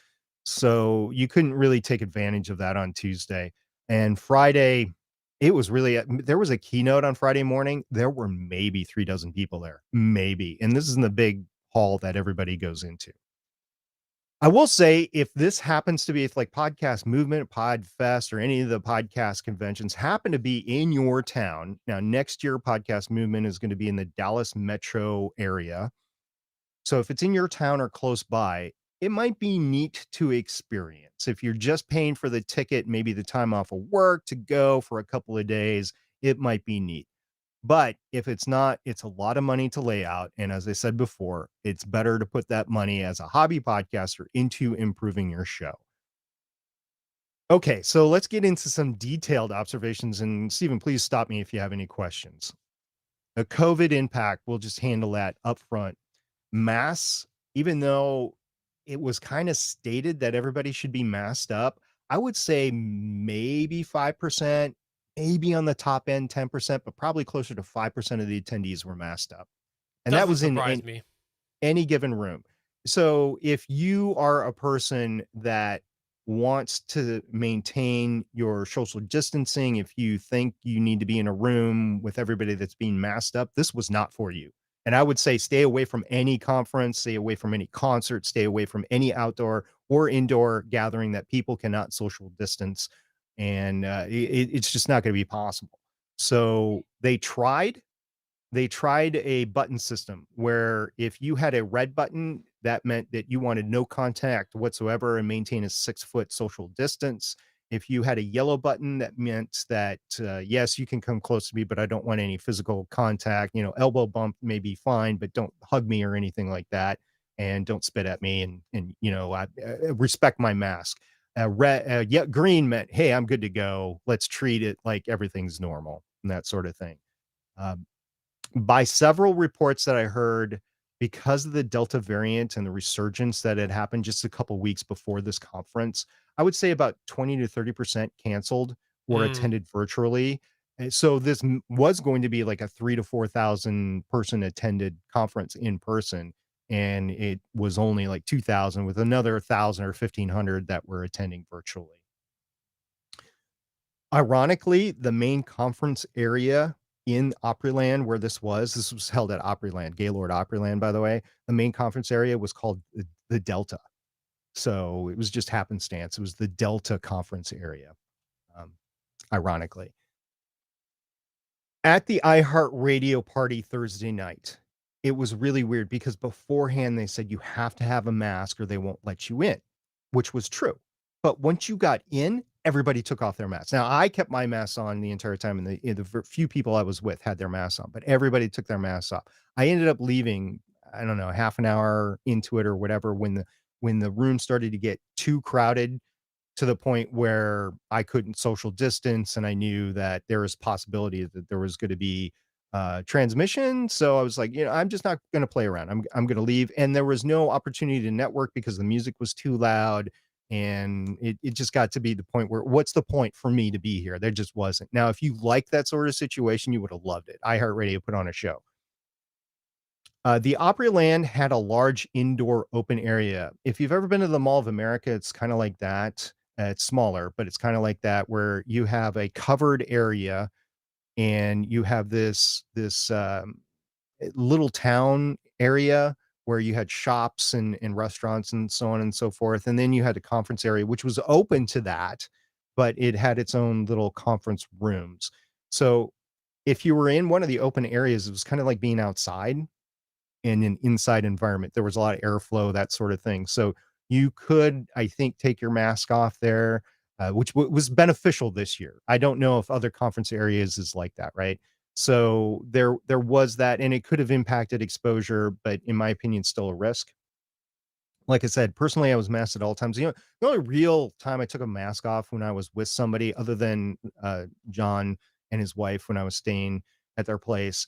So you couldn't really take advantage of that on Tuesday. And Friday, it was really there was a keynote on Friday morning. There were maybe 3 dozen people there, maybe. And this is in the big hall that everybody goes into. I will say, if this happens to be, if like Podcast Movement, Podfest, or any of the podcast conventions happen to be in your town. Now, next year, Podcast Movement is going to be in the Dallas metro area. So if it's in your town or close by, it might be neat to experience. If you're just paying for the ticket, maybe the time off of work to go for a couple of days, it might be neat. But if it's not, it's a lot of money to lay out. And as I said before, it's better to put that money as a hobby podcaster into improving your show. Okay, so let's get into some detailed observations. And Stephen, please stop me if you have any questions. The COVID impact, we'll just handle that up front. Masks, even though it was kind of stated that everybody should be masked up, I would say maybe 5%, maybe on the top end 10%, but probably closer to 5% of the attendees were masked up. And that Doesn't was in surprise me. any given room. So if you are a person that wants to maintain your social distancing, if you think you need to be in a room with everybody that's being masked up, this was not for you. And I would say stay away from any conference, stay away from any concert, stay away from any outdoor or indoor gathering that people cannot social distance. And it's just not going to be possible. So they tried a button system where if you had a red button, that meant that you wanted no contact whatsoever and maintain a 6-foot social distance. If you had a yellow button, that meant that, yes, you can come close to me, but I don't want any physical contact. Elbow bump may be fine, but don't hug me or anything like that. And don't spit at me and respect my mask. Green meant, hey, I'm good to go. Let's treat it like everything's normal and that sort of thing. Um, by several reports that I heard, because of the Delta variant and the resurgence that had happened just a couple weeks before this conference, I would say about 20 to 30% canceled or Mm. attended virtually. And so this was going to be like a 3 to 4,000 person attended conference in person, and it was only like 2,000 with another 1,000 or 1,500 that were attending virtually. Ironically, the main conference area in Opryland where this was held at Opryland, Gaylord Opryland, by the way. The main conference area was called the Delta. So it was just happenstance. It was the Delta conference area, um, ironically. At the iHeartRadio party Thursday night, it was really weird because beforehand they said you have to have a mask or they won't let you in, which was true. But once you got in, everybody took off their masks. Now, I kept my mask on the entire time, and the few people I was with had their masks on, but everybody took their masks off. I ended up leaving, I don't know, half an hour into it or whatever when the room started to get too crowded to the point where I couldn't social distance, and I knew that there was possibility that there was going to be transmission. So I was like, I'm just not going to play around. I'm going to leave. And there was no opportunity to network because the music was too loud. And it just got to be the point where what's the point for me to be here? There just wasn't. Now, if you like that sort of situation, you would have loved it. iHeartRadio put on a show. The Opryland had a large indoor open area. If you've ever been to the Mall of America, it's kind of like that. It's smaller, but it's kind of like that, where you have a covered area and you have this little town area where you had shops and restaurants and so on and so forth. And then you had a conference area, which was open to that, but it had its own little conference rooms. So if you were in one of the open areas, it was kind of like being outside in an inside environment. There was a lot of airflow, that sort of thing. So you could, I think, take your mask off there, which was beneficial this year. I don't know if other conference areas is like that, right? So there was that, and it could have impacted exposure, but in my opinion, still a risk. Like I said, personally, I was masked at all times. The only real time I took a mask off when I was with somebody other than John and his wife when I was staying at their place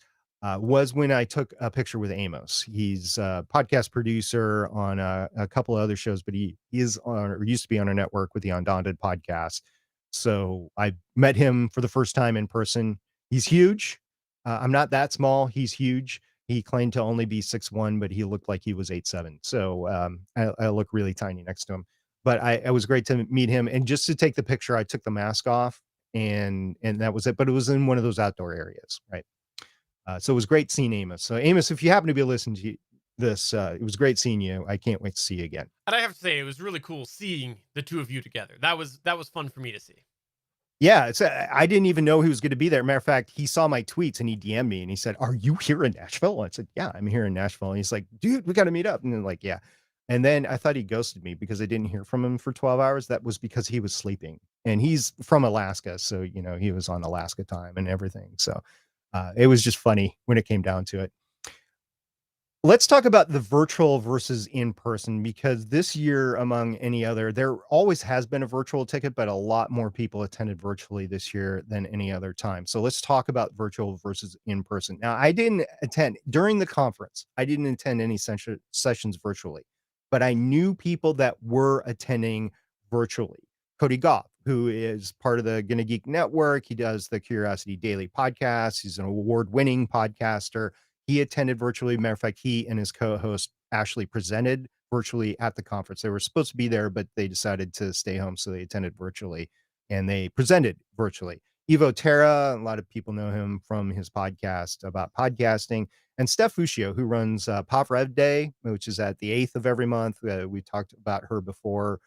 was when I took a picture with Amos. He's a podcast producer on a couple of other shows, but he is on or used to be on a network with the Undaunted podcast. So I met him for the first time in person. He's huge. I'm not that small. He's huge. He claimed to only be 6'1", but he looked like he was 8'7". So I look really tiny next to him. But it was great to meet him. And just to take the picture, I took the mask off and that was it. But it was in one of those outdoor areas, right? So it was great seeing Amos. So Amos, if you happen to be listening to this, it was great seeing you. I can't wait to see you again. And I have to say, it was really cool seeing the two of you together. That was fun for me to see. Yeah, I didn't even know he was going to be there. Matter of fact, he saw my tweets and he DM'd me and he said, "Are you here in Nashville?" I said, "Yeah, I'm here in Nashville." And he's like, "Dude, we got to meet up." And then like, yeah. And then I thought he ghosted me because I didn't hear from him for 12 hours. That was because he was sleeping, and he's from Alaska. So, he was on Alaska time and everything. So, It was just funny when it came down to it. Let's talk about the virtual versus in person, because this year, among any other, there always has been a virtual ticket, but a lot more people attended virtually this year than any other time. So let's talk about virtual versus in person. Now, I didn't attend during the conference, I didn't attend any sessions virtually, but I knew people that were attending virtually. Cody Goff, who is part of the Gonna Geek Network, he does the Curiosity Daily podcast, he's an award winning podcaster. He attended virtually. Matter of fact, he and his co-host Ashley presented virtually at the conference. They were supposed to be there, but they decided to stay home, so they attended virtually and they presented virtually. Evo Terra, a lot of people know him from his podcast about podcasting, and Steph Fuccio, who runs Pop Rev Day, which is at the 8th of every month. We talked about her before.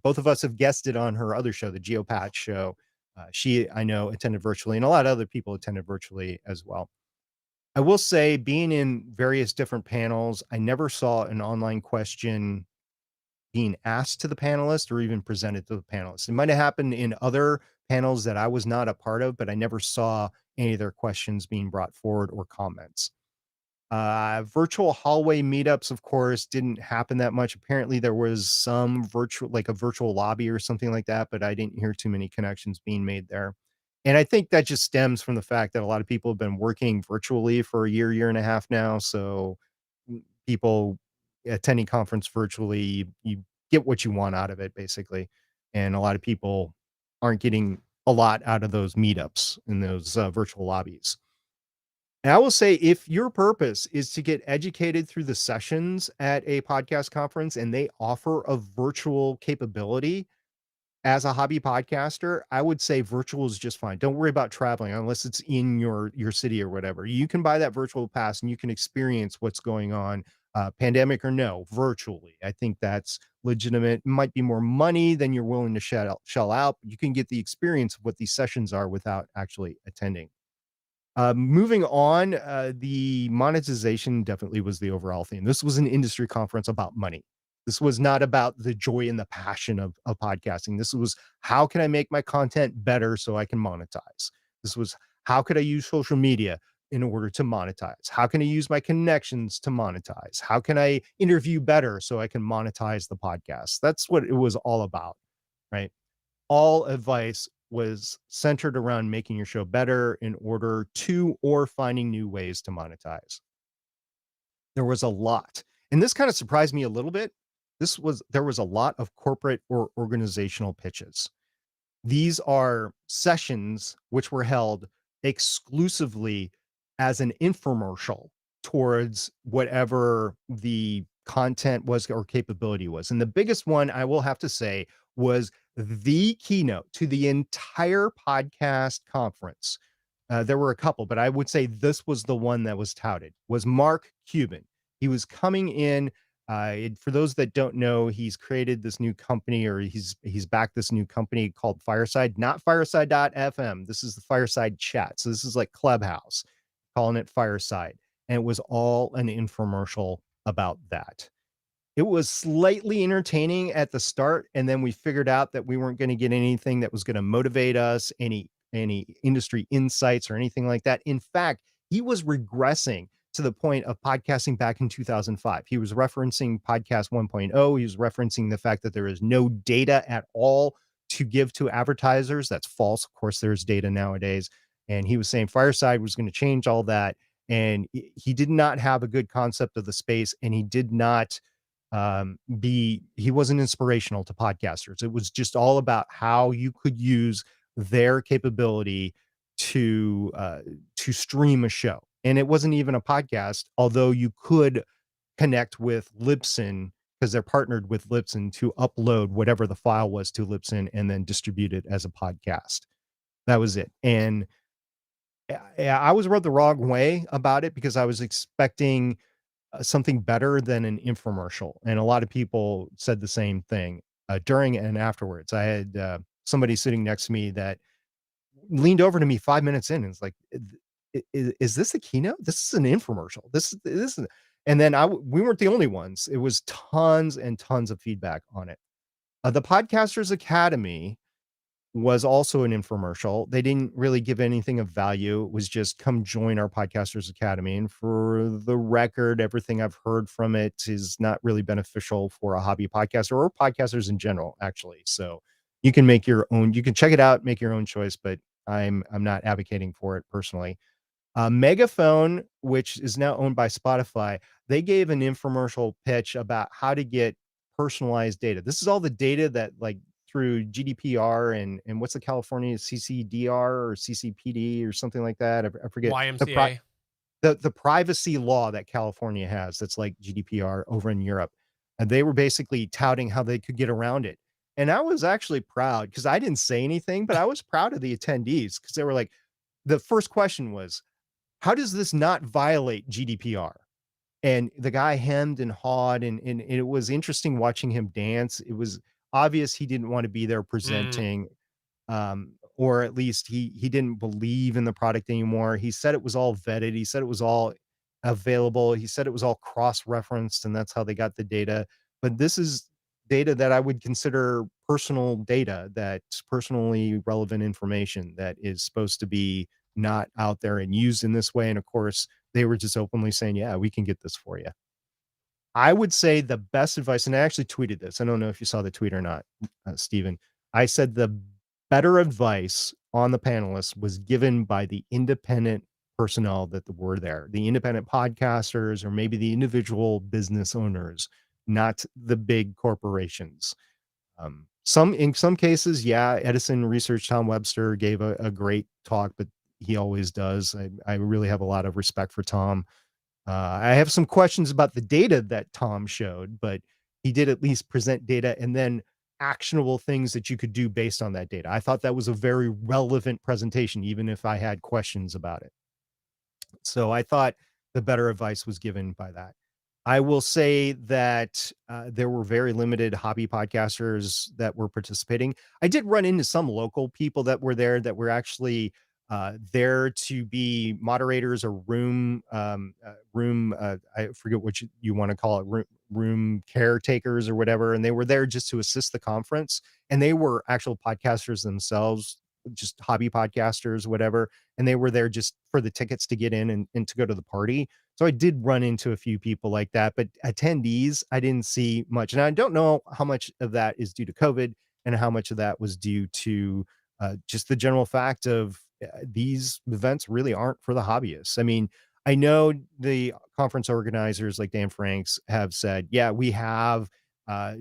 Both of us have guested on her other show, the Geopatch show. She, I know, attended virtually, and a lot of other people attended virtually as well. I will say, being in various different panels, I never saw an online question being asked to the panelist or even presented to the panelists. It might have happened in other panels that I was not a part of, but I never saw any of their questions being brought forward or comments. Virtual hallway meetups, of course, didn't happen that much. Apparently, there was some virtual, like a virtual lobby or something like that, but I didn't hear too many connections being made there. And I think that just stems from the fact that a lot of people have been working virtually for a year and a half now. So people attending conference virtually, you get what you want out of it, basically. And a lot of people aren't getting a lot out of those meetups in those virtual lobbies. And I will say, if your purpose is to get educated through the sessions at a podcast conference and they offer a virtual capability as a hobby podcaster, I would say virtual is just fine. Don't worry about traveling unless it's in your city or whatever. You can buy that virtual pass and you can experience what's going on, pandemic or no, virtually. I think that's legitimate. It might be more money than you're willing to shell out, but you can get the experience of what these sessions are without actually attending. Moving on, the monetization definitely was the overall theme. This was an industry conference about money. This was not about the joy and the passion of podcasting. This was, how can I make my content better so I can monetize? This was, how could I use social media in order to monetize? How can I use my connections to monetize? How can I interview better so I can monetize the podcast? That's what it was all about, right? All advice was centered around making your show better in order to, or finding new ways to monetize. There was a lot, and this kind of surprised me a little bit. There was a lot of corporate or organizational pitches. These are sessions which were held exclusively as an infomercial towards whatever the content was or capability was. And the biggest one, I will have to say, was the keynote to the entire podcast conference. There were a couple, but I would say this was the one that was touted, was Mark Cuban. He was coming in. For those that don't know, he's created this new company, or he's backed this new company called Fireside, not Fireside.fm. This is the Fireside Chat. So this is like Clubhouse, calling it Fireside. And it was all an infomercial about that. It was slightly entertaining at the start, and then we figured out that we weren't going to get anything that was going to motivate us, any industry insights or anything like that. In fact, he was regressing to the point of podcasting back in 2005. He was referencing podcast 1.0. He was referencing the fact that there is no data at all to give to advertisers. That's false. Of course, there's data nowadays. And he was saying Fireside was going to change all that. And he did not have a good concept of the space, and he did not he wasn't inspirational to podcasters. It was just all about how you could use their capability to stream a show. And it wasn't even a podcast, although you could connect with Libsyn, because they're partnered with Libsyn, to upload whatever the file was to Libsyn and then distribute it as a podcast. That was it. And I was rubbed the wrong way about it, because I was expecting something better than an infomercial. And a lot of people said the same thing during and afterwards. I had somebody sitting next to me that leaned over to me 5 minutes in and was like, is this a keynote? This is an infomercial. This is, and then we weren't the only ones. It was tons and tons of feedback on it. The Podcasters Academy was also an infomercial. They didn't really give anything of value. It was just come join our Podcasters Academy. And for the record, everything I've heard from it is not really beneficial for a hobby podcaster or podcasters in general, actually. So you can make your own, you can check it out, make your own choice, but I'm not advocating for it personally. Megaphone, which is now owned by Spotify, they gave an infomercial pitch about how to get personalized data. This is all the data that like through GDPR and what's the California CCDR or CCPD or something like that. I forget YMCA. the privacy law that California has that's like GDPR over in Europe. And they were basically touting how they could get around it. And I was actually proud because I didn't say anything, but I was proud of the attendees because they were like, the first question was, how does this not violate GDPR? And the guy hemmed and hawed, and it was interesting watching him dance. It was obvious he didn't want to be there Mm. presenting, or at least he didn't believe in the product anymore. He said it was all vetted. He said it was all available. He said it was all cross-referenced, and that's how they got the data. But this is data that I would consider personal data, that's personally relevant information that is supposed to be not out there and used in this way. And of course, they were just openly saying, "Yeah, we can get this for you." I would say the best advice, and I actually tweeted this. I don't know if you saw the tweet or not, Stephen. I said the better advice on the panelists was given by the independent personnel that were there, the independent podcasters, or maybe the individual business owners, not the big corporations. In some cases, yeah, Edison Research, Tom Webster gave a great talk, but he always does. I really have a lot of respect for Tom. I have some questions about the data that Tom showed, but he did at least present data and then actionable things that you could do based on that data. I thought that was a very relevant presentation, even if I had questions about it. So I thought the better advice was given by that. I will say that there were very limited hobby podcasters that were participating. I did run into some local people that were there that were actually there to be moderators or I forget what you want to call it, room caretakers or whatever. And they were there just to assist the conference. And they were actual podcasters themselves, just hobby podcasters, whatever, and they were there just for the tickets to get in and to go to the party. So I did run into a few people like that, but attendees, I didn't see much. And I don't know how much of that is due to COVID and how much of that was due to just the general fact of these events really aren't for the hobbyists. I mean, I know the conference organizers like Dan Franks have said, yeah, uh,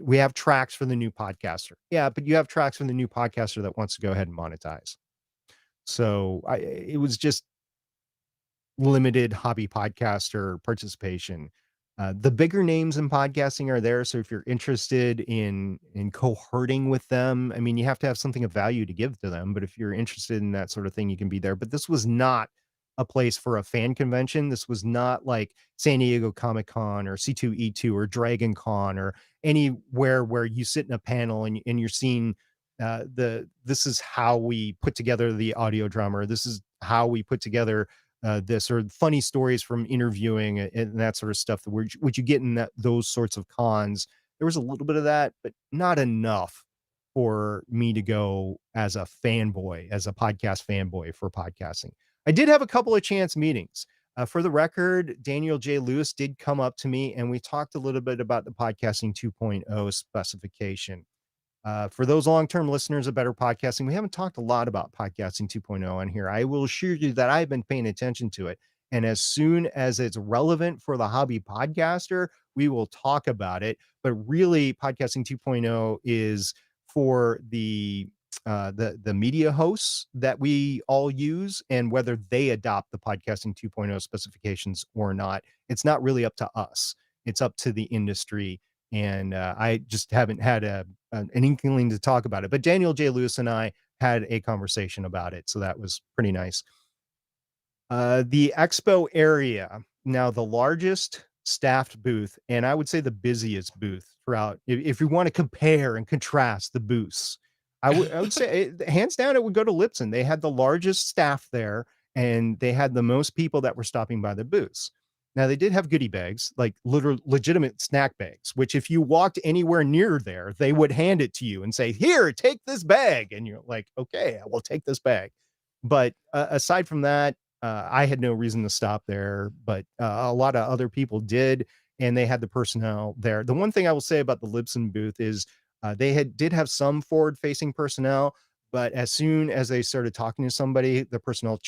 we have tracks for the new podcaster. Yeah, but you have tracks for the new podcaster that wants to go ahead and monetize. So it was just limited hobby podcaster participation. The bigger names in podcasting are there. So if you're interested in cohorting with them, I mean, you have to have something of value to give to them. But if you're interested in that sort of thing, you can be there. But this was not a place for a fan convention. This was not like San Diego Comic Con or C2E2 or Dragon Con or anywhere where you sit in a panel and you're seeing this is how we put together the audio drama. This is how we put together this, or funny stories from interviewing and that sort of stuff that which you get in those sorts of cons. There was a little bit of that, but not enough for me to go as a fanboy, as a podcast fanboy for podcasting. I did have a couple of chance meetings. For the record, Daniel J. Lewis did come up to me and we talked a little bit about the podcasting 2.0 specification. For those long-term listeners of Better Podcasting, we haven't talked a lot about Podcasting 2.0 on here. I will assure you that I've been paying attention to it. And as soon as it's relevant for the hobby podcaster, we will talk about it. But really, Podcasting 2.0 is for the media hosts that we all use, and whether they adopt the Podcasting 2.0 specifications or not. It's not really up to us. It's up to the industry. And I just haven't had an inkling to talk about it. But Daniel J. Lewis and I had a conversation about it. So that was pretty nice. The expo area, now the largest staffed booth, and I would say the busiest booth throughout. If you want to compare and contrast the booths, I would say hands down, it would go to Lipson. They had the largest staff there and they had the most people that were stopping by the booths. Now they did have goodie bags, like literal legitimate snack bags, which if you walked anywhere near there, they would hand it to you and say, "Here, take this bag." And you're like, "Okay, I will take this bag." But aside from that, I had no reason to stop there, but a lot of other people did, and they had the personnel there. The one thing I will say about the Libsyn booth is did have some forward-facing personnel, but as soon as they started talking to somebody, the personnel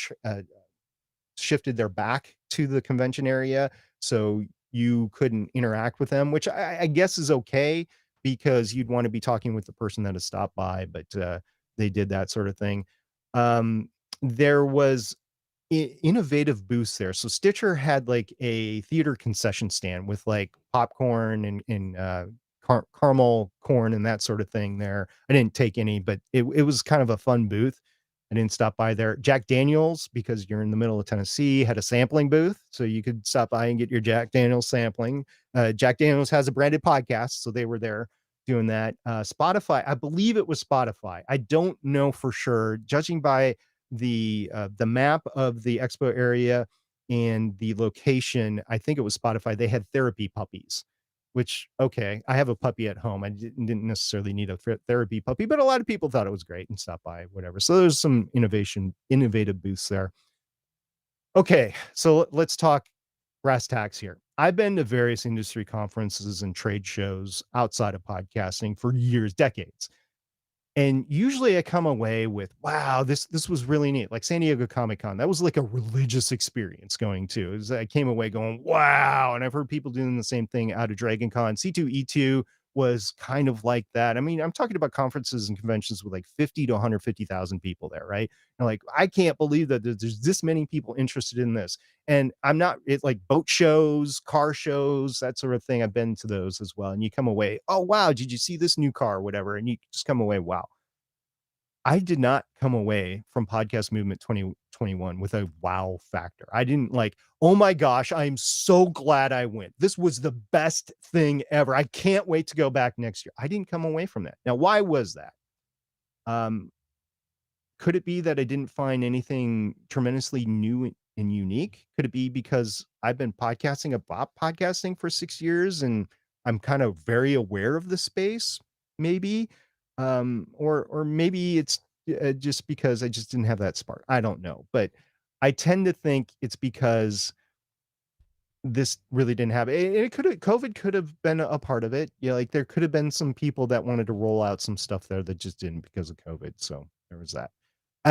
shifted their back to the convention area, so you couldn't interact with them, which I guess is okay because you'd want to be talking with the person that has stopped by, but they did that sort of thing. There was innovative booths there. So Stitcher had like a theater concession stand with like popcorn and caramel corn and that sort of thing there. I didn't take any, but it was kind of a fun booth. I didn't stop by there. Jack Daniels, because you're in the middle of Tennessee, had a sampling booth, so you could stop by and get your Jack Daniels sampling. Jack Daniels has a branded podcast, so they were there doing that. Spotify, I believe it was Spotify. I don't know for sure. Judging by the map of the expo area and the location, I think it was Spotify. They had therapy puppies, which, okay, I have a puppy at home. I didn't necessarily need a therapy puppy, but a lot of people thought it was great and stopped by, whatever. So there's some innovative booths there. Okay, so let's talk brass tacks here. I've been to various industry conferences and trade shows outside of podcasting for years, decades. And usually I come away with, wow, this was really neat. Like San Diego Comic-Con, that was like a religious experience going to. I came away going, wow. And I've heard people doing the same thing out of Dragon Con. C2E2 was kind of like that. I mean, I'm talking about conferences and conventions with like 50 to 150,000 people there, right? And like, I can't believe that there's this many people interested in this. And it's like boat shows, car shows, that sort of thing. I've been to those as well. And you come away, oh, wow, did you see this new car or whatever? And you just come away, wow. I did not come away from Podcast Movement 2021 with a wow factor. I didn't like, oh my gosh, I'm so glad I went. This was the best thing ever. I can't wait to go back next year. I didn't come away from that. Now, why was that? Um, could it be that I didn't find anything tremendously new and unique? Could it be because I've been podcasting about podcasting for 6 years and I'm kind of very aware of the space, maybe? Or maybe it's just because I just didn't have that spark. I don't know, but I tend to think it's because this really didn't happen. It could have COVID could have been a part of it. Yeah, like there could have been some people that wanted to roll out some stuff there that just didn't because of COVID. So there was that.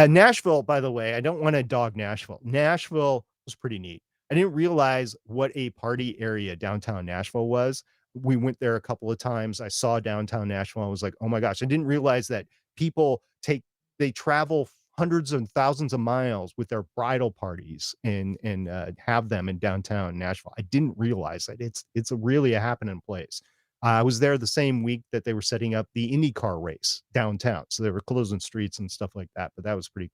Nashville, by the way, I don't want to dog Nashville. Nashville was pretty neat. I didn't realize what a party area downtown Nashville was. We went there a couple of times. I saw downtown Nashville. I was like, oh my gosh, I didn't realize that people they travel hundreds and thousands of miles with their bridal parties and have them in downtown Nashville. I didn't realize that it's really a happening place. I was there the same week that they were setting up the IndyCar race downtown. So they were closing streets and stuff like that, but that was pretty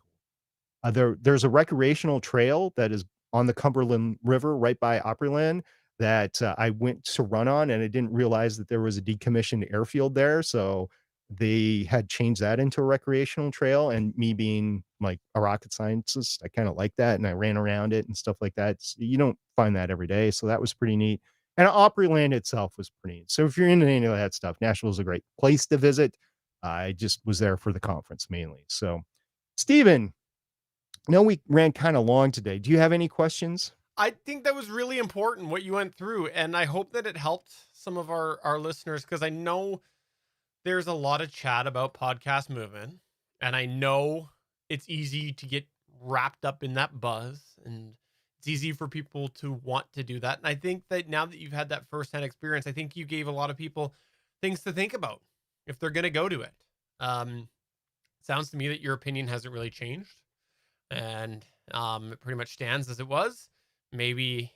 cool. There's a recreational trail that is on the Cumberland River right by Opryland that I went to run on, and I didn't realize that there was a decommissioned airfield there. So they had changed that into a recreational trail, and me being like a rocket scientist, I kind of like that, and I ran around it and stuff like that. You don't find that every day, so that was pretty neat. And Opryland itself was pretty neat. So if you're into any of that stuff, Nashville is a great place to visit. I just was there for the conference mainly. So, Steven, I know we ran kind of long today. Do you have any questions? I think that was really important what you went through, and I hope that it helped some of our listeners, because I know there's a lot of chat about podcast movement, and I know it's easy to get wrapped up in that buzz, and it's easy for people to want to do that. And I think that now that you've had that firsthand experience, I think you gave a lot of people things to think about if they're going to go to it. Sounds to me that your opinion hasn't really changed, and it pretty much stands as it was. Maybe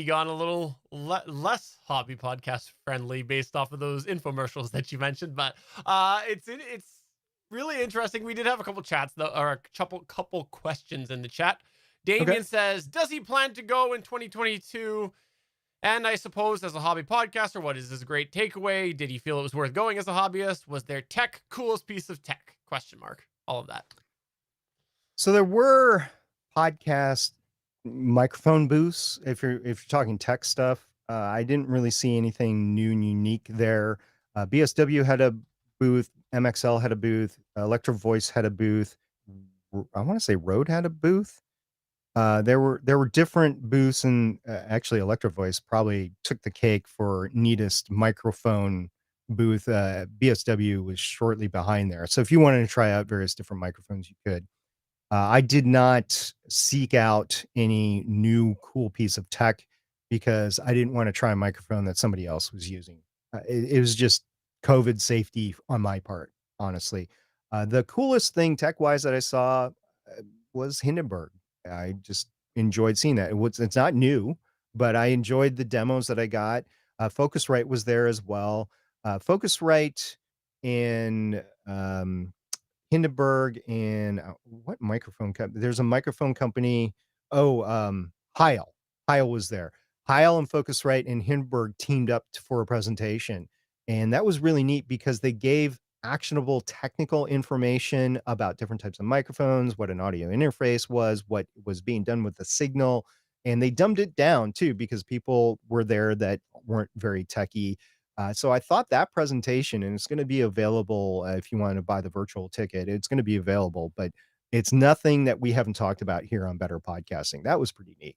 gone a little less hobby podcast friendly based off of those infomercials that you mentioned, but it's really interesting. We did have a couple chats though, or a couple questions in the chat. Damien says, does he plan to go in 2022? And I suppose as a hobby podcaster, what is his great takeaway? Did he feel it was worth going as a hobbyist? Was there tech coolest piece of tech? Question mark. All of that. So there were podcasts microphone booths. If you're talking tech stuff, I didn't really see anything new and unique there. BSW had a booth, MXL had a booth, Electro Voice had a booth. I want to say Rode had a booth. There were different booths, and actually, Electro Voice probably took the cake for neatest microphone booth. BSW was shortly behind there. So if you wanted to try out various different microphones, you could. I did not seek out any new cool piece of tech because I didn't want to try a microphone that somebody else was using. It was just COVID safety on my part, honestly. The coolest thing tech wise that I saw was Hindenburg. I just enjoyed seeing that. It's not new, but I enjoyed the demos that I got. Focusrite was there as well. Focusrite and Hindenburg and what microphone company? There's a microphone company. Oh, Heil. Heil was there. Heil and Focusrite and Hindenburg teamed up for a presentation. And that was really neat because they gave actionable technical information about different types of microphones, what an audio interface was, what was being done with the signal. And they dumbed it down too, because people were there that weren't very techy. So I thought that presentation, and it's going to be available if you want to buy the virtual ticket, it's going to be available, but it's nothing that we haven't talked about here on Better Podcasting. That was pretty neat.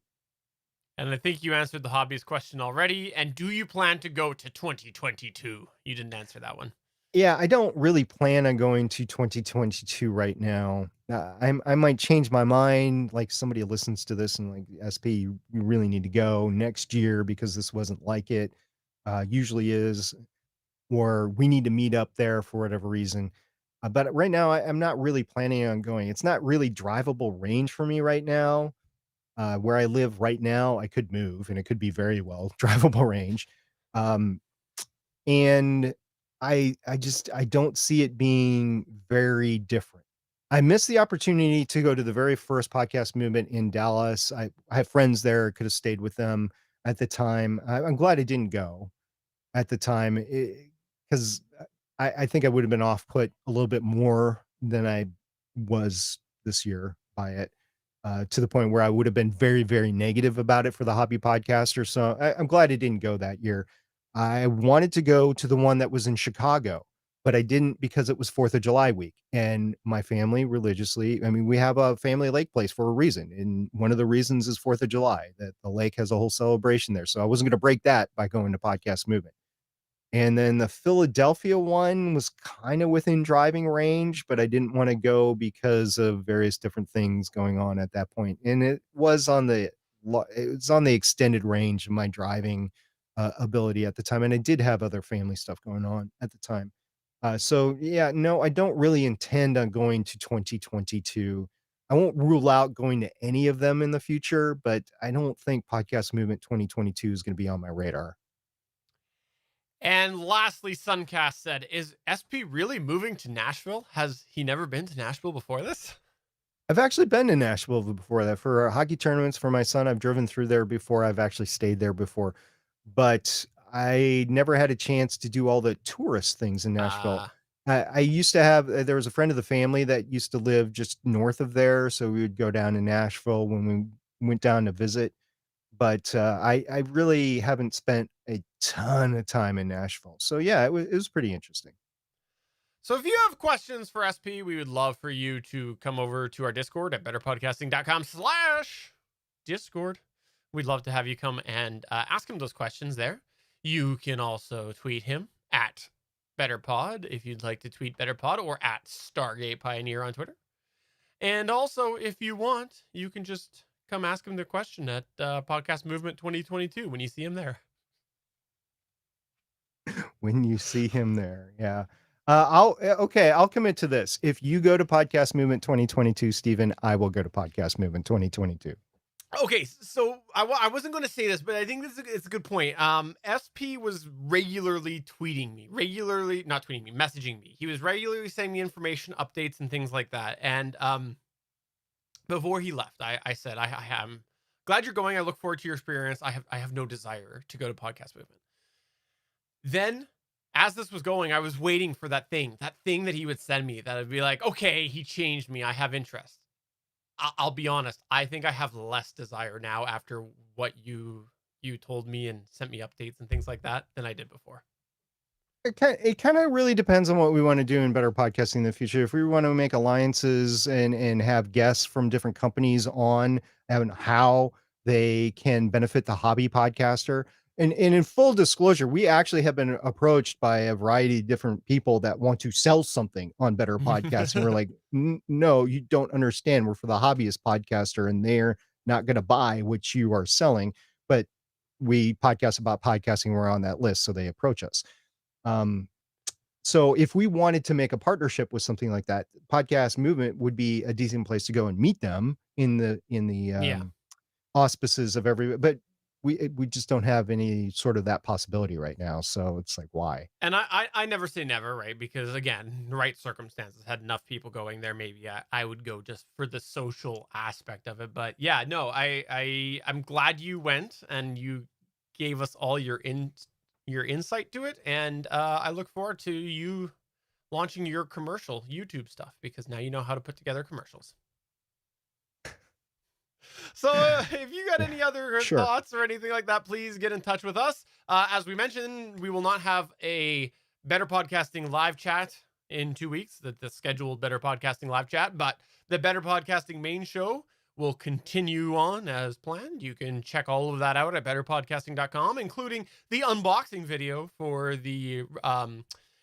And I think you answered the hobbyist question already. And do you plan to go to 2022? You didn't answer that one. Yeah, I don't really plan on going to 2022 right now. I might change my mind. Like somebody listens to this and like SP, you really need to go next year because this wasn't like it usually is, or we need to meet up there for whatever reason. But right now, I'm not really planning on going. It's not really drivable range for me right now. Where I live right now, I could move and it could be very well drivable range. Um, and I don't see it being very different. I missed the opportunity to go to the very first podcast movement in Dallas. I have friends there, could have stayed with them at the time. I'm glad I didn't go at the time because I think I would have been off put a little bit more than I was this year by it, to the point where I would have been very, very negative about it for the hobby podcaster. So I'm glad I didn't go that year. I wanted to go to the one that was in Chicago, but I didn't because it was 4th of July week. And my family religiously, I mean, we have a family lake place for a reason. And one of the reasons is 4th of July, that the lake has a whole celebration there. So I wasn't going to break that by going to Podcast Movement. And then the Philadelphia one was kind of within driving range, but I didn't want to go because of various different things going on at that point. And it was on the extended range of my driving ability at the time, and I did have other family stuff going on at the time. So yeah, no, I don't really intend on going to 2022. I won't rule out going to any of them in the future, but I don't think Podcast Movement 2022 is going to be on my radar. And lastly, Suncast said, is SP really moving to Nashville? Has he never been to Nashville before this? I've actually been to Nashville before that for hockey tournaments for my son. I've driven through there before. I've actually stayed there before, but I never had a chance to do all the tourist things in Nashville. Ah. I used to have, there was a friend of the family that used to live just north of there. So we would go down to Nashville when we went down to visit. But I really haven't spent a ton of time in Nashville. So yeah, it was pretty interesting. So if you have questions for SP, we would love for you to come over to our Discord at betterpodcasting.com/Discord. We'd love to have you come and ask him those questions there. You can also tweet him at BetterPod if you'd like to tweet BetterPod, or at Stargate Pioneer on Twitter. And also, if you want, you can just come ask him the question at Podcast Movement 2022 when you see him there. When you see him there, yeah. I'll commit to this. If you go to Podcast Movement 2022, Stephen, I will go to Podcast Movement 2022. Okay, so I wasn't going to say this, but I think it's a good point. SP was regularly messaging me. He was regularly sending me information, updates, and things like that. And before he left, I said, I am glad you're going. I look forward to your experience. I have no desire to go to Podcast Movement. Then, as this was going, I was waiting for that thing that he would send me that would be like, okay, he changed me. I have interest. I'll be honest. I think I have less desire now after what you told me and sent me updates and things like that than I did before. It kind of really depends on what we want to do in better podcasting in the future. If we want to make alliances and have guests from different companies on and how they can benefit the hobby podcaster. And in full disclosure, we actually have been approached by a variety of different people that want to sell something on better podcasting. We're like, no, you don't understand. We're for the hobbyist podcaster, and they're not going to buy what you are selling. But we podcast about podcasting. We're on that list, so they approach us. Um, so if we wanted to make a partnership with something like that, Podcast Movement would be a decent place to go and meet them in the Yeah. auspices of every. But we just don't have any sort of that possibility right now. So it's like, why? And I never say never, right? Because again, right circumstances, had enough people going there, maybe I would go just for the social aspect of it. But yeah, no, I'm glad you went and you gave us all your insight to it, and I look forward to you launching your commercial YouTube stuff, because now you know how to put together commercials. So if you got any other Sure. thoughts or anything like that, please get in touch with us. As we mentioned, we will not have a Better Podcasting live chat in 2 weeks, the scheduled Better Podcasting live chat, but the Better Podcasting main show will continue on as planned. You can check all of that out at betterpodcasting.com, including the unboxing video for the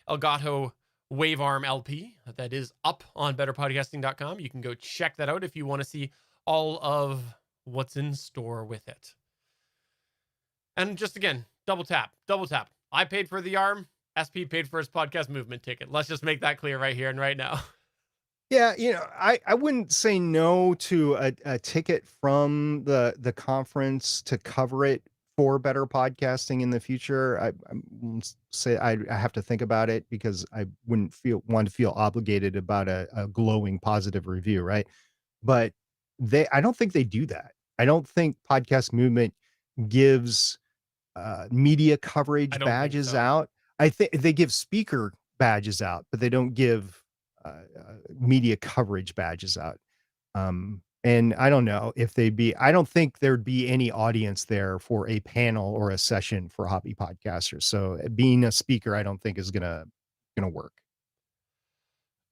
Elgato Wavearm LP that is up on betterpodcasting.com. You can go check that out if you want to see all of what's in store with it. And just again, double tap. I paid for the arm. SP paid for his Podcast Movement ticket. Let's just make that clear right here and right now. Yeah, I wouldn't say no to a ticket from the conference to cover it for better podcasting in the future. I won't say I have to think about it, because I wouldn't want to feel obligated about a glowing positive review, right? But I don't think they do that. I don't think Podcast Movement gives media coverage I don't think badges so. out. I think they give speaker badges out, but they don't give media coverage badges out. And I don't know if I don't think there'd be any audience there for a panel or a session for hobby podcasters. So being a speaker, I don't think is gonna work.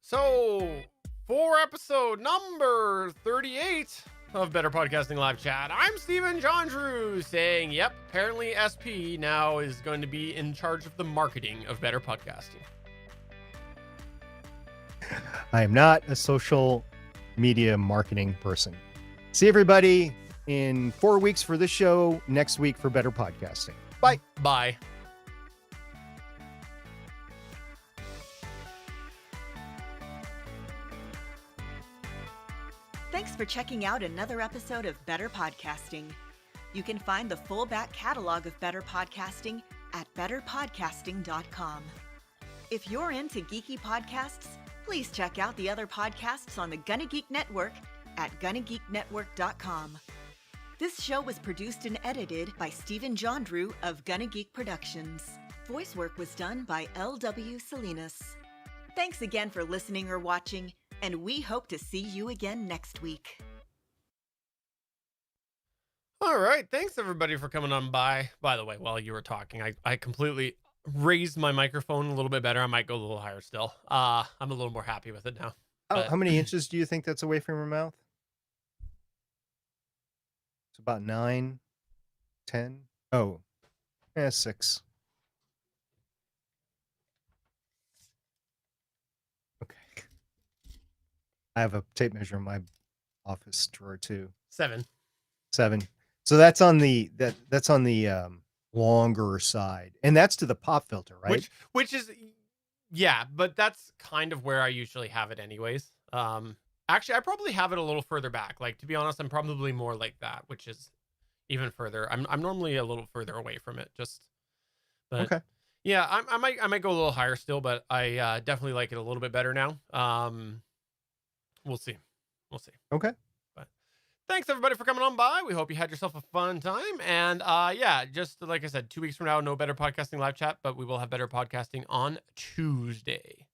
So, for episode number 38 of Better Podcasting Live Chat, I'm Stephen John Drew saying, yep, apparently SP now is going to be in charge of the marketing of Better Podcasting. I am not a social media marketing person. See everybody in 4 weeks for this show, next week for Better Podcasting. Bye. Bye. Thanks for checking out another episode of Better Podcasting. You can find the full back catalog of Better Podcasting at betterpodcasting.com. If you're into geeky podcasts, please check out the other podcasts on the Gonna Geek Network at GonnaGeekNetwork.com. This show was produced and edited by Stephen John Drew of Gonna Geek Productions. Voice work was done by L.W. Salinas. Thanks again for listening or watching, and we hope to see you again next week. All right. Thanks, everybody, for coming on by. By the way, while you were talking, I completely raised my microphone a little bit better. I might go a little higher still. I'm a little more happy with it now. How many inches do you think that's away from your mouth? It's about 9, 10. Oh, 6. Okay. I have a tape measure in my office drawer too. 7. 7. So that's on the longer side, and that's to the pop filter, right? Which is, yeah, but that's kind of where I usually have it anyways. Actually, I probably have it a little further back. Like, to be honest, I'm probably more like that, which is even further. I'm normally a little further away from it, but Okay. yeah, I might go a little higher still, but I definitely like it a little bit better now. We'll see. Okay. But thanks everybody for coming on by. We hope you had yourself a fun time. And yeah, just like I said, 2 weeks from now, no Better Podcasting live chat, but we will have Better Podcasting on Tuesday.